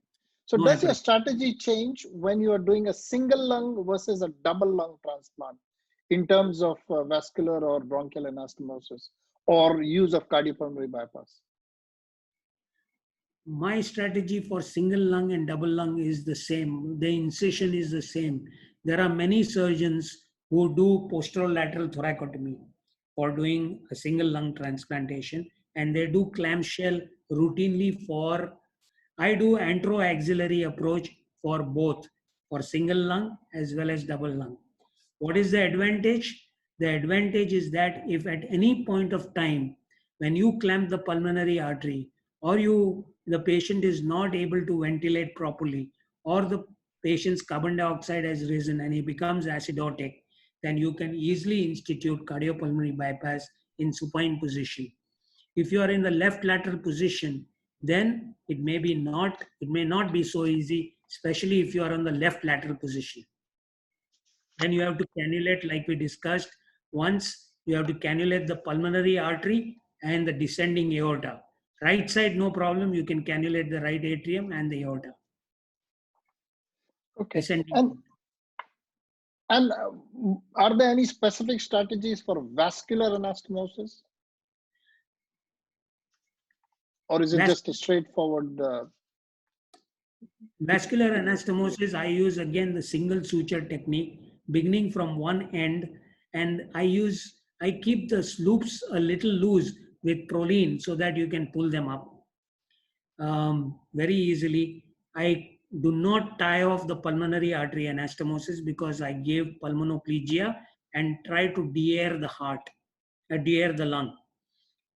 So no does your strategy change when you are doing a single lung versus a double lung transplant in terms of vascular or bronchial anastomosis or use of cardiopulmonary bypass? My strategy for single lung and double lung is the same. The incision is the same. There are many surgeons who do posterolateral thoracotomy for doing a single lung transplantation, and they do clamshell routinely for, I do anteroaxillary approach for both, for single lung as well as double lung. What is the advantage? The advantage is that if at any point of time, when you clamp the pulmonary artery, or the patient is not able to ventilate properly, or the patient's carbon dioxide has risen and he becomes acidotic, then you can easily institute cardiopulmonary bypass in supine position. If you are in the left lateral position, then it may not be so easy, especially if you are on the left lateral position. Then you have to cannulate, like we discussed. Once you have to cannulate the pulmonary artery and the descending aorta. Right side, no problem. You can cannulate the right atrium and the aorta. Okay. And are there any specific strategies for vascular anastomosis? Or is it just a straightforward? Vascular anastomosis, I use again the single suture technique, beginning from one end, and I keep the loops a little loose with proline so that you can pull them up very easily. I do not tie off the pulmonary artery anastomosis because I give pulmonoplegia and try to de-air the heart, de-air the lung.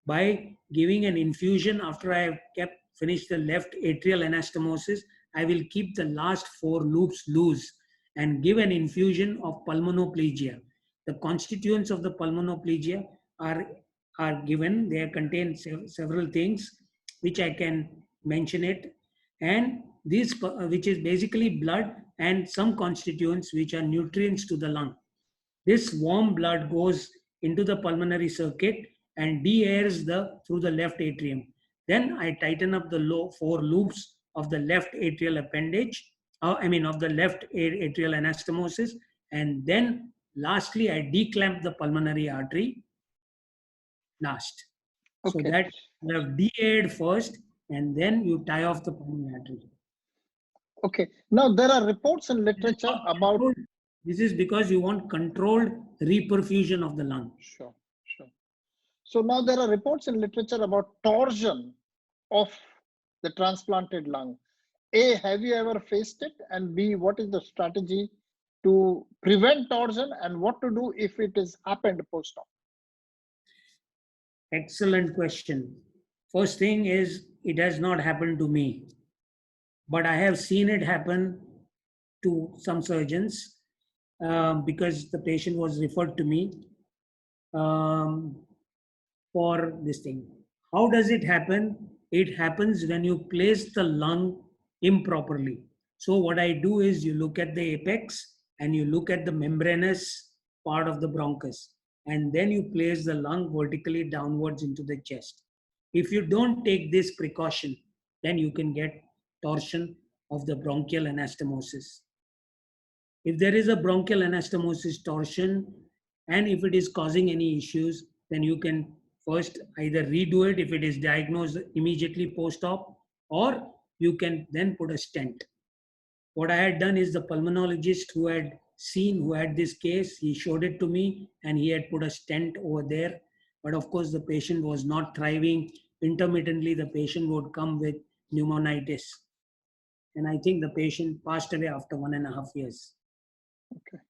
By giving an infusion after I have finished the left atrial anastomosis, I will keep the last 4 loops loose and give an infusion of pulmonoplegia. The constituents of the pulmonoplegia are given. They contain several things which I can mention it, and this which is basically blood and some constituents which are nutrients to the lung. This warm blood goes into the pulmonary circuit and de-airs through the left atrium. Then I tighten up the 4 loops of the left atrial appendage, of the left atrial anastomosis, and then lastly I declamp the pulmonary artery last. So Okay. that you have de-aired first and then you tie off the pulmonary artery. Okay. Now there are reports in literature about. This is because you want controlled reperfusion of the lung. Sure, sure. So now there are reports in literature about torsion of the transplanted lung. A, have you ever faced it? And B, what is the strategy to prevent torsion and what to do if it has happened post-op? Excellent question. First thing is, it has not happened to me, but I have seen it happen to some surgeons because the patient was referred to me for this thing. How does it happen? It happens when you place the lung improperly. So what I do is you look at the apex and you look at the membranous part of the bronchus, and then you place the lung vertically downwards into the chest. If you don't take this precaution, then you can get torsion of the bronchial anastomosis. If there is a bronchial anastomosis torsion, and if it is causing any issues, then you can first either redo it if it is diagnosed immediately post-op, or you can then put a stent. What I had done is the pulmonologist who had this case, he showed it to me and he had put a stent over there. But of course, the patient was not thriving. Intermittently, the patient would come with pneumonitis. And I think the patient passed away after 1.5 years. Okay.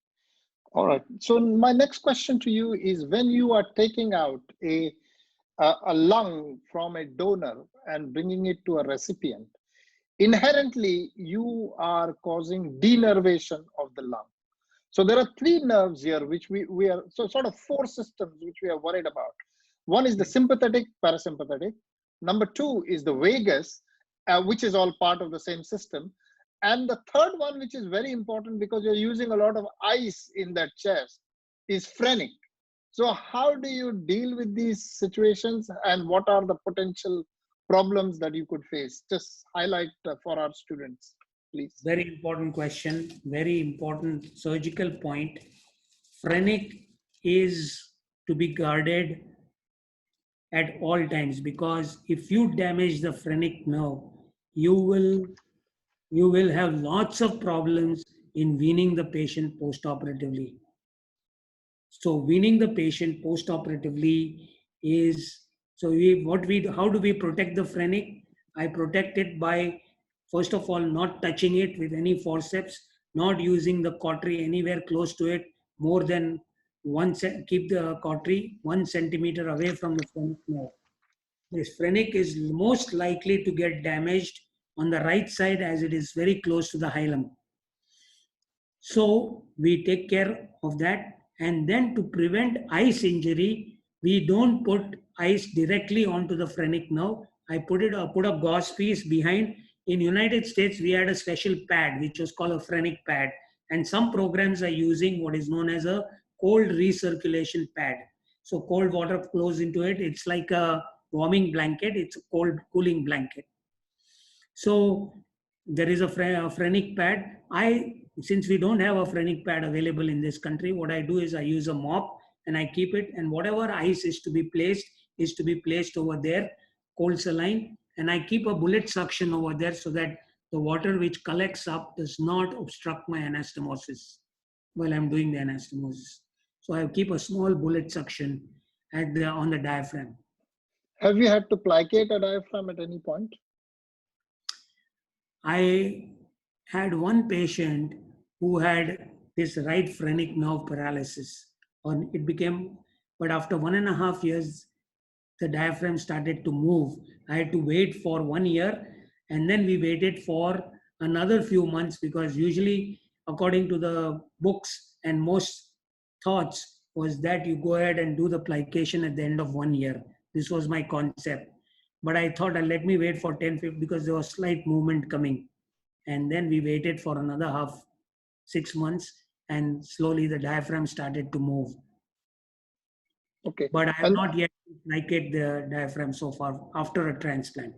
All right. So my next question to you is, when you are taking out a lung from a donor and bringing it to a recipient, inherently you are causing denervation of the lung. So there are 3 nerves here which we are, so sort of 4 systems which we are worried about. One is the sympathetic, parasympathetic. Number 2 is the vagus, which is all part of the same system. And the third one, which is very important because you're using a lot of ice in that chest, is phrenic. So how do you deal with these situations and what are the potential problems that you could face? Just highlight for our students, please. Very important question, very important surgical point. Phrenic is to be guarded at all times, because if you damage the phrenic nerve, you will have lots of problems in weaning the patient post-operatively. So weaning the patient post-operatively is, how do we protect the phrenic? I protect it by, first of all, not touching it with any forceps, not using the cautery anywhere close to it, more than keep the cautery 1 centimeter away from the phrenic nerve. This phrenic is most likely to get damaged on the right side as it is very close to the hilum. So we take care of that. And then to prevent ice injury, we don't put ice directly onto the phrenic nerve. I put a gauze piece behind. In United States, we had a special pad, which was called a phrenic pad. And some programs are using what is known as a cold recirculation pad. So cold water flows into it. It's like a warming blanket. It's a cold cooling blanket. So there is a phrenic pad. Since we don't have a phrenic pad available in this country, what I do is I use a mop and I keep it, and whatever ice is to be placed over there, cold saline, and I keep a bullet suction over there so that the water which collects up does not obstruct my anastomosis while I'm doing the anastomosis. So I keep a small bullet suction on the diaphragm. Have you had to placate a diaphragm at any point? I had one patient who had this right phrenic nerve paralysis. But after 1.5 years, the diaphragm started to move. I had to wait for 1 year, and then we waited for another few months, because usually, according to the books and most thoughts, was that you go ahead and do the plication at the end of 1 year. This was my concept. But I thought, let me wait for 10-15 because there was slight movement coming. And then we waited for another 6 months, and slowly the diaphragm started to move. Okay. But I have And not yet dislocated the diaphragm so far after a transplant.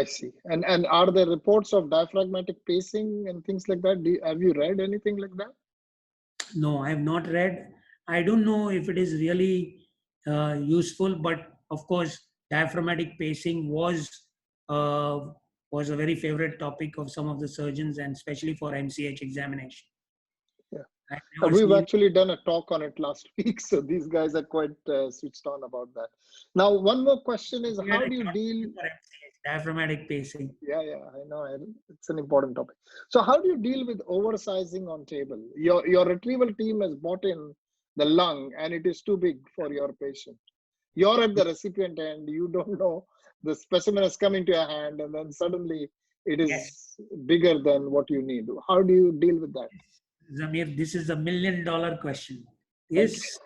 I see. And are there reports of diaphragmatic pacing and things like that? Have you read anything like that? No, I have not read. I don't know if it is really useful, but of course, diaphragmatic pacing uh, was a very favorite topic of some of the surgeons, and especially for MCH examination. Yeah. I've never We've seen. actually done a talk on it last week, so these guys are quite switched on about that. Now, one more question is, We had how a do you class deal? for MCH, diaphragmatic pacing. Yeah, I know. It's an important topic. So how do you deal with oversizing on table? Your retrieval team has bought in the lung and it is too big for your patient. You're at the recipient end. You don't know the specimen has come into your hand and then suddenly it Yes. is bigger than what you need. How do you deal with that? Zamir, this is $1 million question. Thank you. Yes,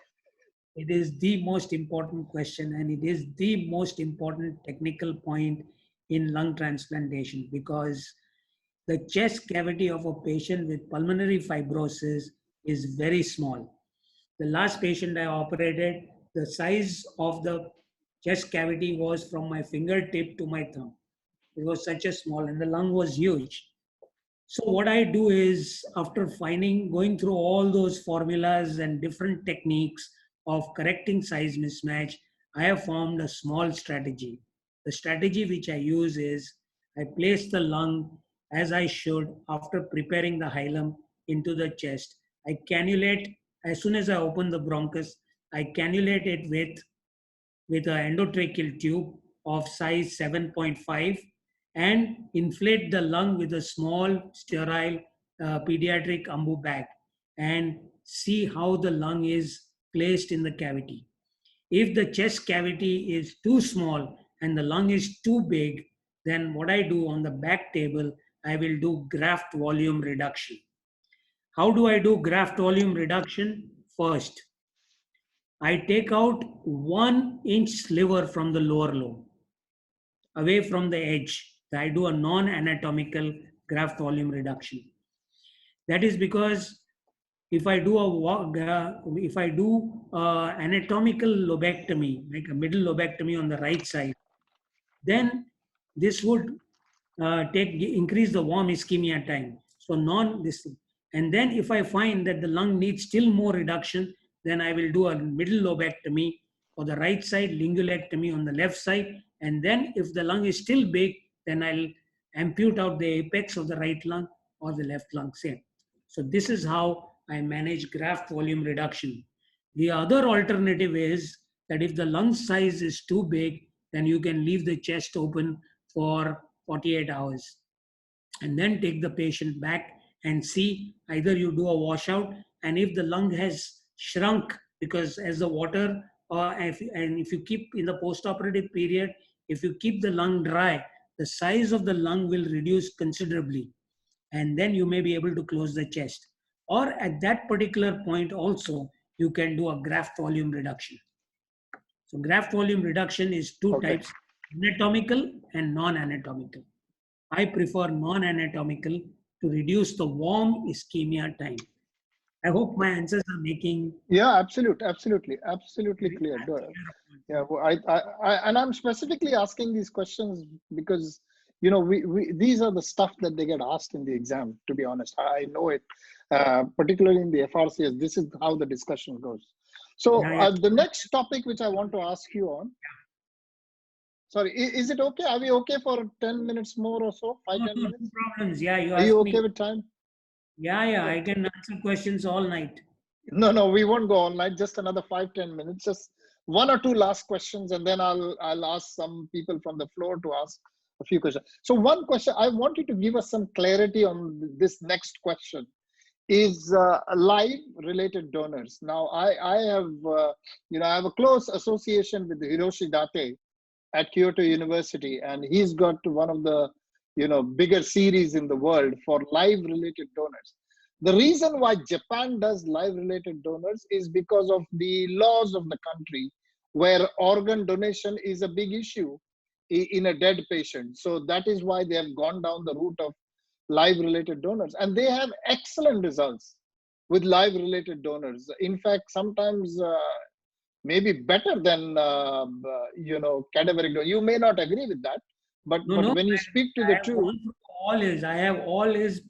it is the most important question, and it is the most important technical point in lung transplantation, because the chest cavity of a patient with pulmonary fibrosis is very small. The last patient I operated, the size of the chest cavity was from my fingertip to my thumb. It was such a small, and the lung was huge. So what I do is, after going through all those formulas and different techniques of correcting size mismatch, I have formed a small strategy. The strategy which I use is, I place the lung as I should after preparing the hilum into the chest. I cannulate, as soon as I open the bronchus, I cannulate it with an endotracheal tube of size 7.5 and inflate the lung with a small sterile pediatric ambu bag and see how the lung is placed in the cavity. If the chest cavity is too small and the lung is too big, then what I do on the back table, I will do graft volume reduction. How do I do graft volume reduction? First, I take out 1-inch sliver from the lower lobe, away from the edge. I do a non-anatomical graft volume reduction. That is because if I do anatomical lobectomy, like a middle lobectomy on the right side, then this would increase the warm ischemia time. So this, and then if I find that the lung needs still more reduction, then I will do a middle lobectomy for the right side, lingulectomy on the left side, and then if the lung is still big, then I'll ampute out the apex of the right lung or the left lung, same. So this is how I manage graft volume reduction. The other alternative is that if the lung size is too big, then you can leave the chest open for 48 hours and then take the patient back and see, either you do a washout, and if the lung has shrunk because as the water, and if you keep in the post-operative period, if you keep the lung dry, the size of the lung will reduce considerably, and then you may be able to close the chest. Or at that particular point also, you can do a graft volume reduction. So graft volume reduction is two types, anatomical and non-anatomical. I prefer non-anatomical to reduce the warm ischemia time. I hope my answers are making. Yeah, absolutely clear. Yeah, well, and I'm specifically asking these questions because these are the stuff that they get asked in the exam. To be honest, I know it, particularly in the FRCS. This is how the discussion goes. So the next topic which I want to ask you on. Sorry, is it okay? Are we okay for 10 minutes more or so? 5-10 minutes? No problems. Yeah, Are you okay with time? Yeah, I can answer questions all night. No, we won't go all night. Just another 5-10 minutes. Just one or two last questions, and then I'll ask some people from the floor to ask a few questions. So one question, I want you to give us some clarity on this next question. Is live related donors. Now, I have I have a close association with Hiroshi Date at Kyoto University, and he's got one of the bigger series in the world for live related donors. The reason why Japan does live related donors is because of the laws of the country, where organ donation is a big issue in a dead patient. So that is why they have gone down the route of live related donors, and they have excellent results. with live related donors. In fact, sometimes maybe better than cadaveric donor. You may not agree with that, but when you speak to the two, I have all his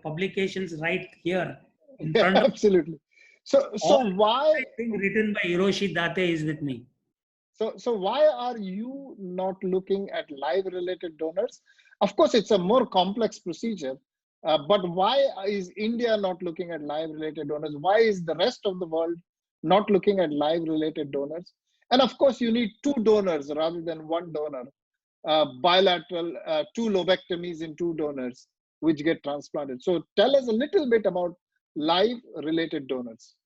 publications right here in front of absolutely. So why everything written by Hiroshi Date is with me. So why are you not looking at live related donors? Of course, it's a more complex procedure, but why is India not looking at live related donors? Why is the rest of the world not looking at live related donors? And of course, you need two donors rather than one donor. Bilateral, two lobectomies in two donors, which get transplanted. So tell us a little bit about live related donors.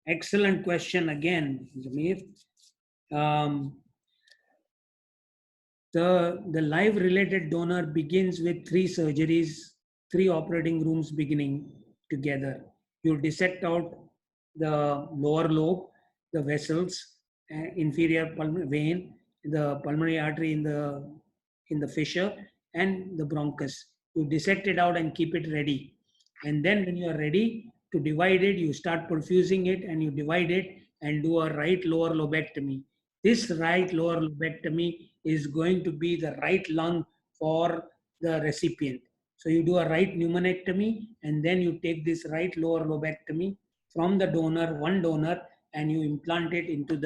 Excellent question again, Zamir. The live related donor begins with 3 surgeries, 3 operating rooms beginning together. You dissect out the lower lobe, the vessels, inferior pulmonary vein, the pulmonary artery in the fissure, and the bronchus. You dissect it out and keep it ready. And then when you are ready to divide it, you start perfusing it and you divide it and do a right lower lobectomy. This right lower lobectomy is going to be the right lung for the recipient. So you do a right pneumonectomy and then you take this right lower lobectomy from the donor, one donor, and you implant it into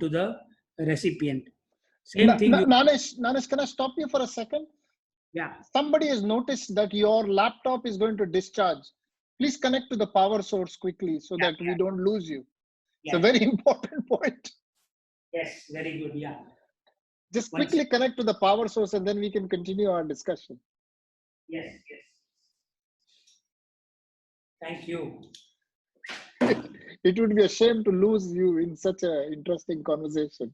the recipient. Same thing. Nanesh, can I stop you for a second? Yeah. Somebody has noticed that your laptop is going to discharge. Please connect to the power source quickly so that we don't lose you. It's a very important point. Yes, very good. Yeah. Just quickly connect to the power source and then we can continue our discussion. Yes, yes. Thank you. It would be a shame to lose you in such an interesting conversation.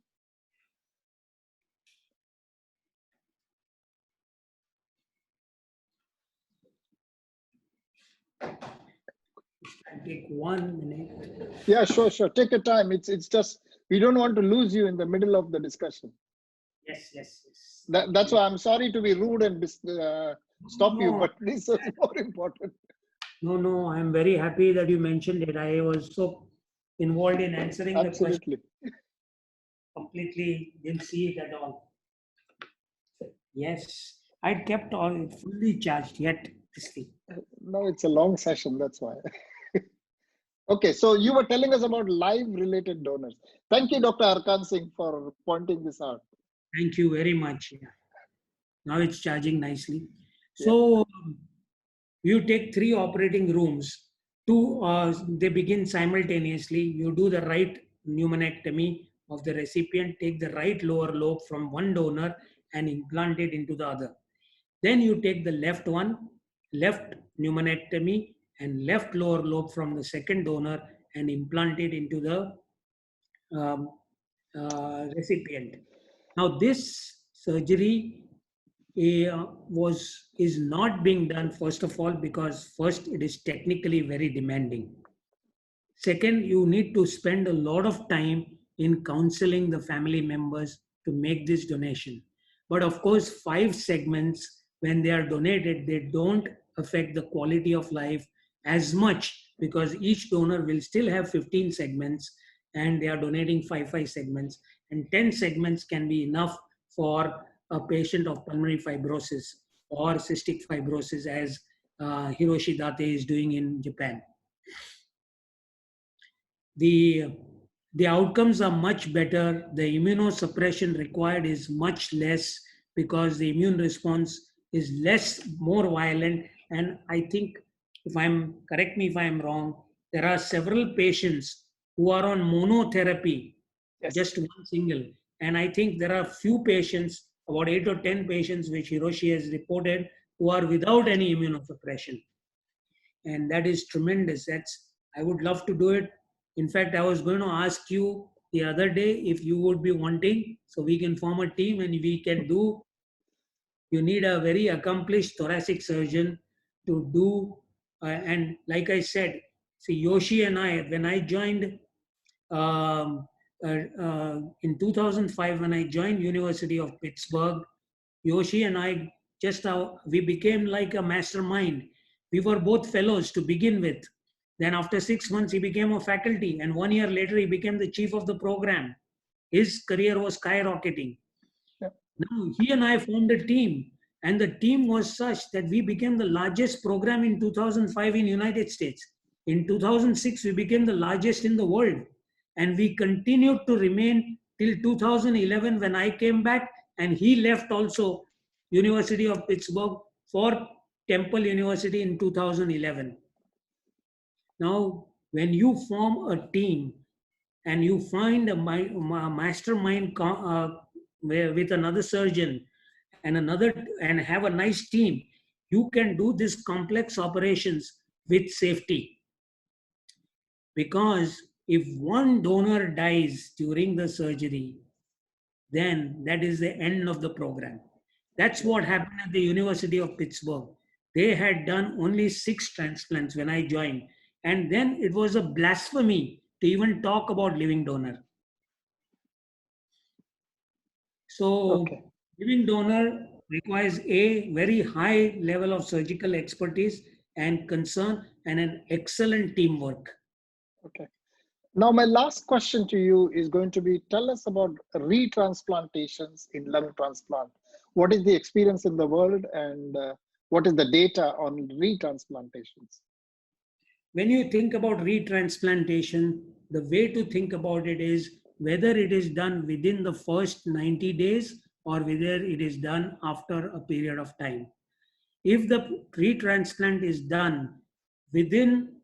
Take 1 minute. Yeah, sure. Take your time. It's just, we don't want to lose you in the middle of the discussion. Yes. That's why I'm sorry to be rude and stop you, but this is more important. No, I'm very happy that you mentioned it. I was so involved in answering the question. Completely didn't see it at all. Yes, I'd kept all fully charged yet this thing. No, it's a long session, that's why. Okay, so you were telling us about live related donors. Thank you, Dr. Arkan Singh, for pointing this out. Thank you very much. Yeah. Now it's charging nicely. So you take 3 operating rooms. 2, they begin simultaneously. You do the right pneumonectomy of the recipient, take the right lower lobe from one donor and implant it into the other. Then you take the left pneumonectomy and left lower lobe from the second donor and implant it into the recipient. Now this surgery is not being done, first of all, because first it is technically very demanding. Second, you need to spend a lot of time in counseling the family members to make this donation. But of course, 5 segments, when they are donated, they don't affect the quality of life as much because each donor will still have 15 segments and they are donating 5 segments, and 10 segments can be enough for a patient of pulmonary fibrosis or cystic fibrosis, as Hiroshi Date is doing in Japan. The outcomes are much better. The immunosuppression required is much less because the immune response is more violent. And I think, correct me if I'm wrong, there are several patients who are on monotherapy, just one single. And I think there are few patients, about 8 or 10 patients, which Hiroshi has reported, who are without any immunosuppression. And that is tremendous. I would love to do it. In fact, I was going to ask you the other day if you would be wanting, so we can form a team and we can do. You need a very accomplished thoracic surgeon to do. And like I said, see, Yoshi and I, when I joined in 2005, when I joined University of Pittsburgh, Yoshi and I we became like a mastermind. We were both fellows to begin with. Then after 6 months, he became a faculty, and 1 year later, he became the chief of the program. His career was skyrocketing. Yeah. Now, he and I formed a team, and the team was such that we became the largest program in 2005 in United States. In 2006, we became the largest in the world, and we continued to remain till 2011 when I came back, and he left also University of Pittsburgh for Temple University in 2011. Now, when you form a team and you find a mastermind with another surgeon and have a nice team, you can do these complex operations with safety. Because if one donor dies during the surgery, then that is the end of the program. That's what happened at the University of Pittsburgh. They had done only 6 transplants when I joined. And then it was a blasphemy to even talk about living donor. So living donor requires a very high level of surgical expertise and concern and an excellent teamwork. Okay. Now, my last question to you is going to be, tell us about retransplantations in lung transplant. What is the experience in the world, and what is the data on retransplantations? When you think about retransplantation, the way to think about it is whether it is done within the first 90 days or whether it is done after a period of time. If the retransplant is done within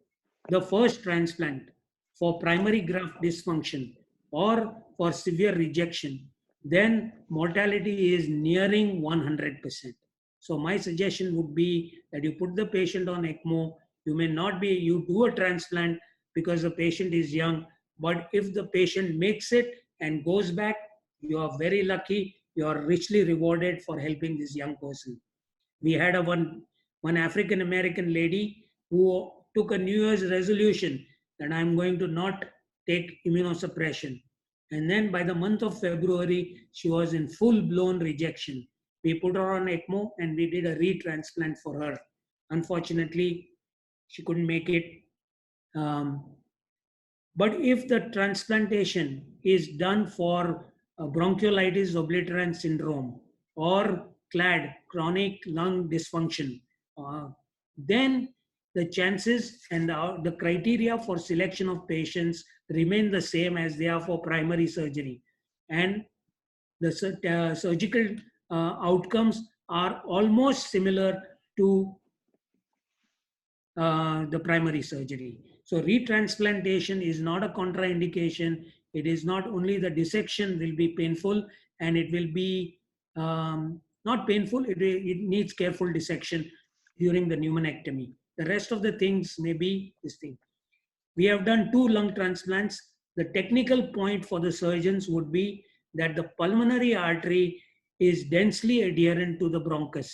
the first transplant for primary graft dysfunction or for severe rejection, then mortality is nearing 100%. So my suggestion would be that you put the patient on ECMO. You do a transplant because the patient is young, but if the patient makes it and goes back, you are very lucky. You are richly rewarded for helping this young person. We had one African-American lady who took a New Year's resolution that I'm going to not take immunosuppression. And then by the month of February, she was in full-blown rejection. We put her on ECMO and we did a retransplant for her. Unfortunately, she couldn't make it. But if the transplantation is done for bronchiolitis obliterans syndrome or CLAD, chronic lung dysfunction, then the chances and the criteria for selection of patients remain the same as they are for primary surgery. And the surgical outcomes are almost similar to the primary surgery. So retransplantation is not a contraindication. It is not only the dissection will be painful, and it will be not painful, it needs careful dissection during the pneumonectomy. The rest of the things may be this thing. We have done 2 lung transplants. The technical point for the surgeons would be that the pulmonary artery is densely adherent to the bronchus,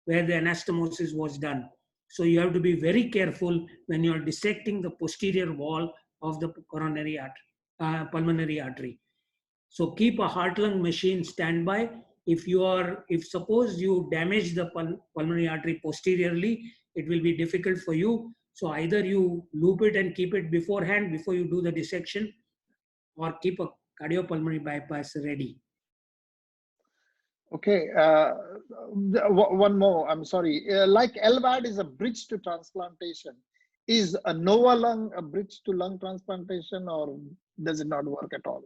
where the anastomosis was done. So you have to be very careful when you are dissecting the posterior wall of the coronary artery, pulmonary artery. So keep a heart-lung machine standby. If suppose you damage the pulmonary artery posteriorly, it will be difficult for you. So either you loop it and keep it beforehand before you do the dissection, or keep a cardiopulmonary bypass ready. Okay, one more, I'm sorry. Like LVAD is a bridge to transplantation. Is a Nova Lung a bridge to lung transplantation, or does it not work at all?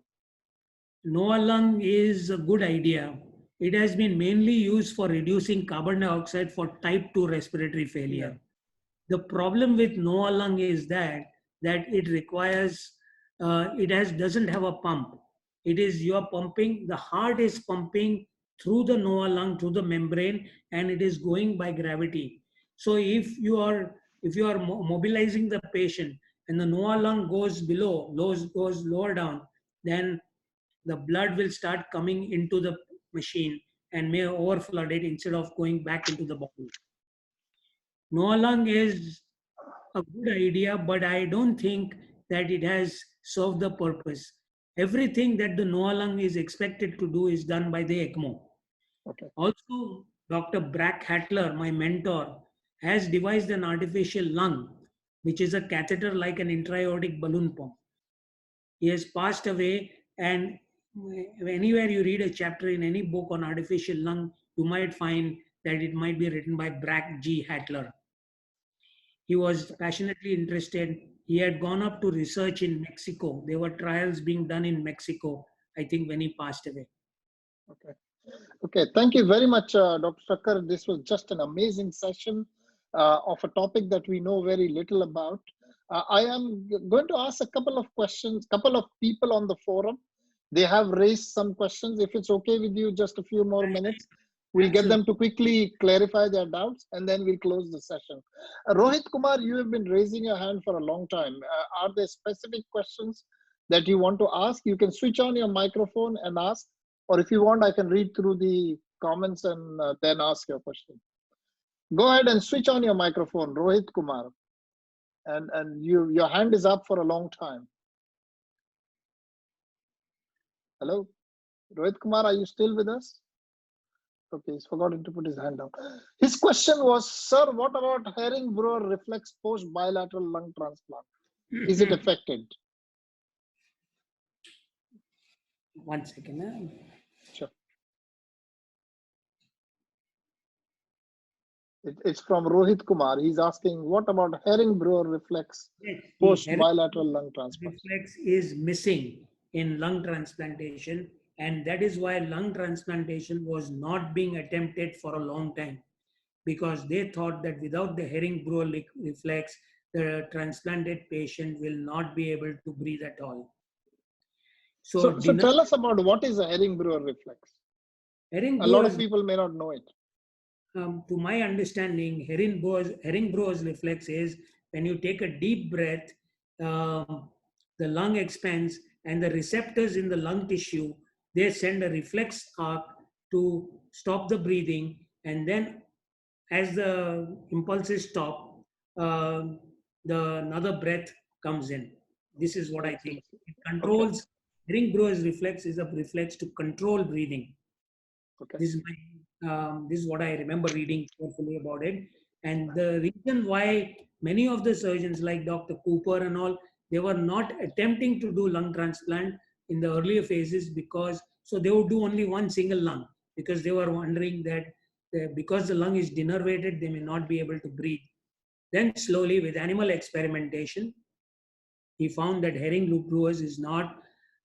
Nova Lung is a good idea. It has been mainly used for reducing carbon dioxide for type 2 respiratory failure. Yeah. The problem with Nova Lung is that it requires, doesn't have a pump. It is you are pumping, the heart is pumping through the Nova Lung, through the membrane, and it is going by gravity. So if you are mobilizing the patient and the Nova Lung goes goes lower down, then the blood will start coming into the machine and may overflood it instead of going back into the body. Nova Lung is a good idea, but I don't think that it has served the purpose. Everything that the Nova Lung is expected to do is done by the ECMO. Okay. Also, Dr. Brack Hatler, my mentor, has devised an artificial lung, which is a catheter like an intra-aortic balloon pump. He has passed away, and anywhere you read a chapter in any book on artificial lung, you might find that it might be written by Brack G. Hatler. He was passionately interested. He had gone up to research in Mexico. There were trials being done in Mexico, I think, when he passed away. Okay. Okay, thank you very much, Dr. Thacker. This was just an amazing session of a topic that we know very little about. I am going to ask a couple of questions, couple of people on the forum. They have raised some questions. If it's okay with you, just a few more minutes, we'll get them to quickly clarify their doubts, and then we'll close the session. Rohit Kumar, you have been raising your hand for a long time. Are there specific questions that you want to ask? You can switch on your microphone and ask, or if you want, I can read through the comments and then ask your question. Go ahead and switch on your microphone, Rohit Kumar. And your hand is up for a long time. Hello, Rohit Kumar, are you still with us? Okay, he's forgotten to put his hand down. His question was, sir, what about Herring-Brewer reflex post-bilateral lung transplant? Is it affected? One second. Sure. It's from Rohit Kumar. He's asking, what about Herring-Brewer reflex post-bilateral lung transplant? Reflex is missing in lung transplantation, and that is why lung transplantation was not being attempted for a long time, because they thought that without the Herring-Brewer reflex, the transplanted patient will not be able to breathe at all. So tell us about what is a Herring-Brewer reflex. A lot of people may not know it. To my understanding, Herring-Brewer's reflex is when you take a deep breath, the lung expands, and the receptors in the lung tissue, they send a reflex arc to stop the breathing, and then as the impulses stop, another breath comes in. This is what I think. It controls. Okay. Herring-Brewer's reflex is a reflex to control breathing. Okay. This is what I remember reading carefully about it. And the reason why many of the surgeons like Dr. Cooper and all, they were not attempting to do lung transplant in the earlier phases because, so they would do only one single lung because they were wondering that because the lung is denervated, they may not be able to breathe. Then slowly with animal experimentation, he found that Herring-Brewer's is not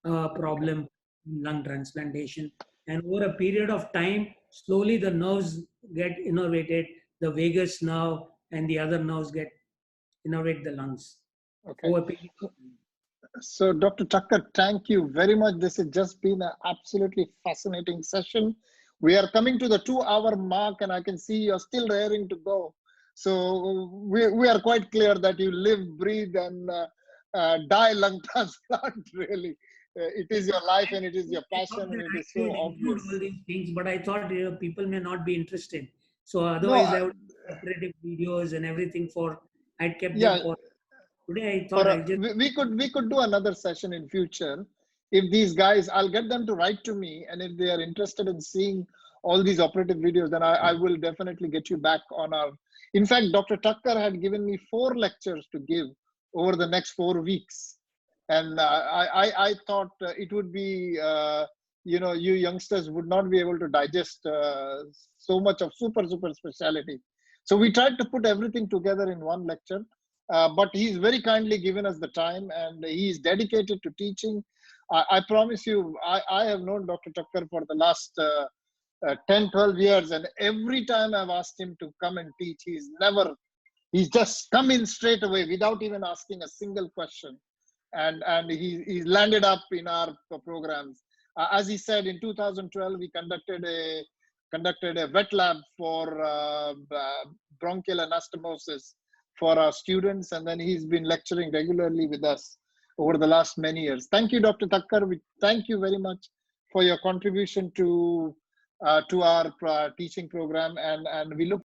a problem in lung transplantation. And over a period of time, slowly the nerves get innervated, the vagus nerve and the other nerves get innervate the lungs. Okay. So Dr. Thacker, thank you very much. This has just been an absolutely fascinating session. We are coming to the 2-hour mark and I can see you're still raring to go. So we are quite clear that you live, breathe and die lung transplant, really. It is your life and it is your passion and it is so obvious. All these things, but I thought people may not be interested. So otherwise I would operative videos and everything for, I'd kept them for today. I thought we could do another session in future. If these guys, I'll get them to write to me, and if they are interested in seeing all these operative videos, then I will definitely get you back on our. In fact, Dr. Thacker had given me 4 lectures to give over the next 4 weeks. And I thought it would be, you know, you youngsters would not be able to digest so much of super specialty. So we tried to put everything together in one lecture, but he's very kindly given us the time and he's dedicated to teaching. I promise you, I have known Dr. Thacker for the last 10, 12 years, and every time I've asked him to come and teach, he's just come in straight away without even asking a single question. And he's landed up in our programs. As he said, in 2012, we conducted a wet lab for bronchial anastomosis for our students, and then he's been lecturing regularly with us over the last many years. Thank you, Dr. Thacker. We thank you very much for your contribution to our teaching program, and we look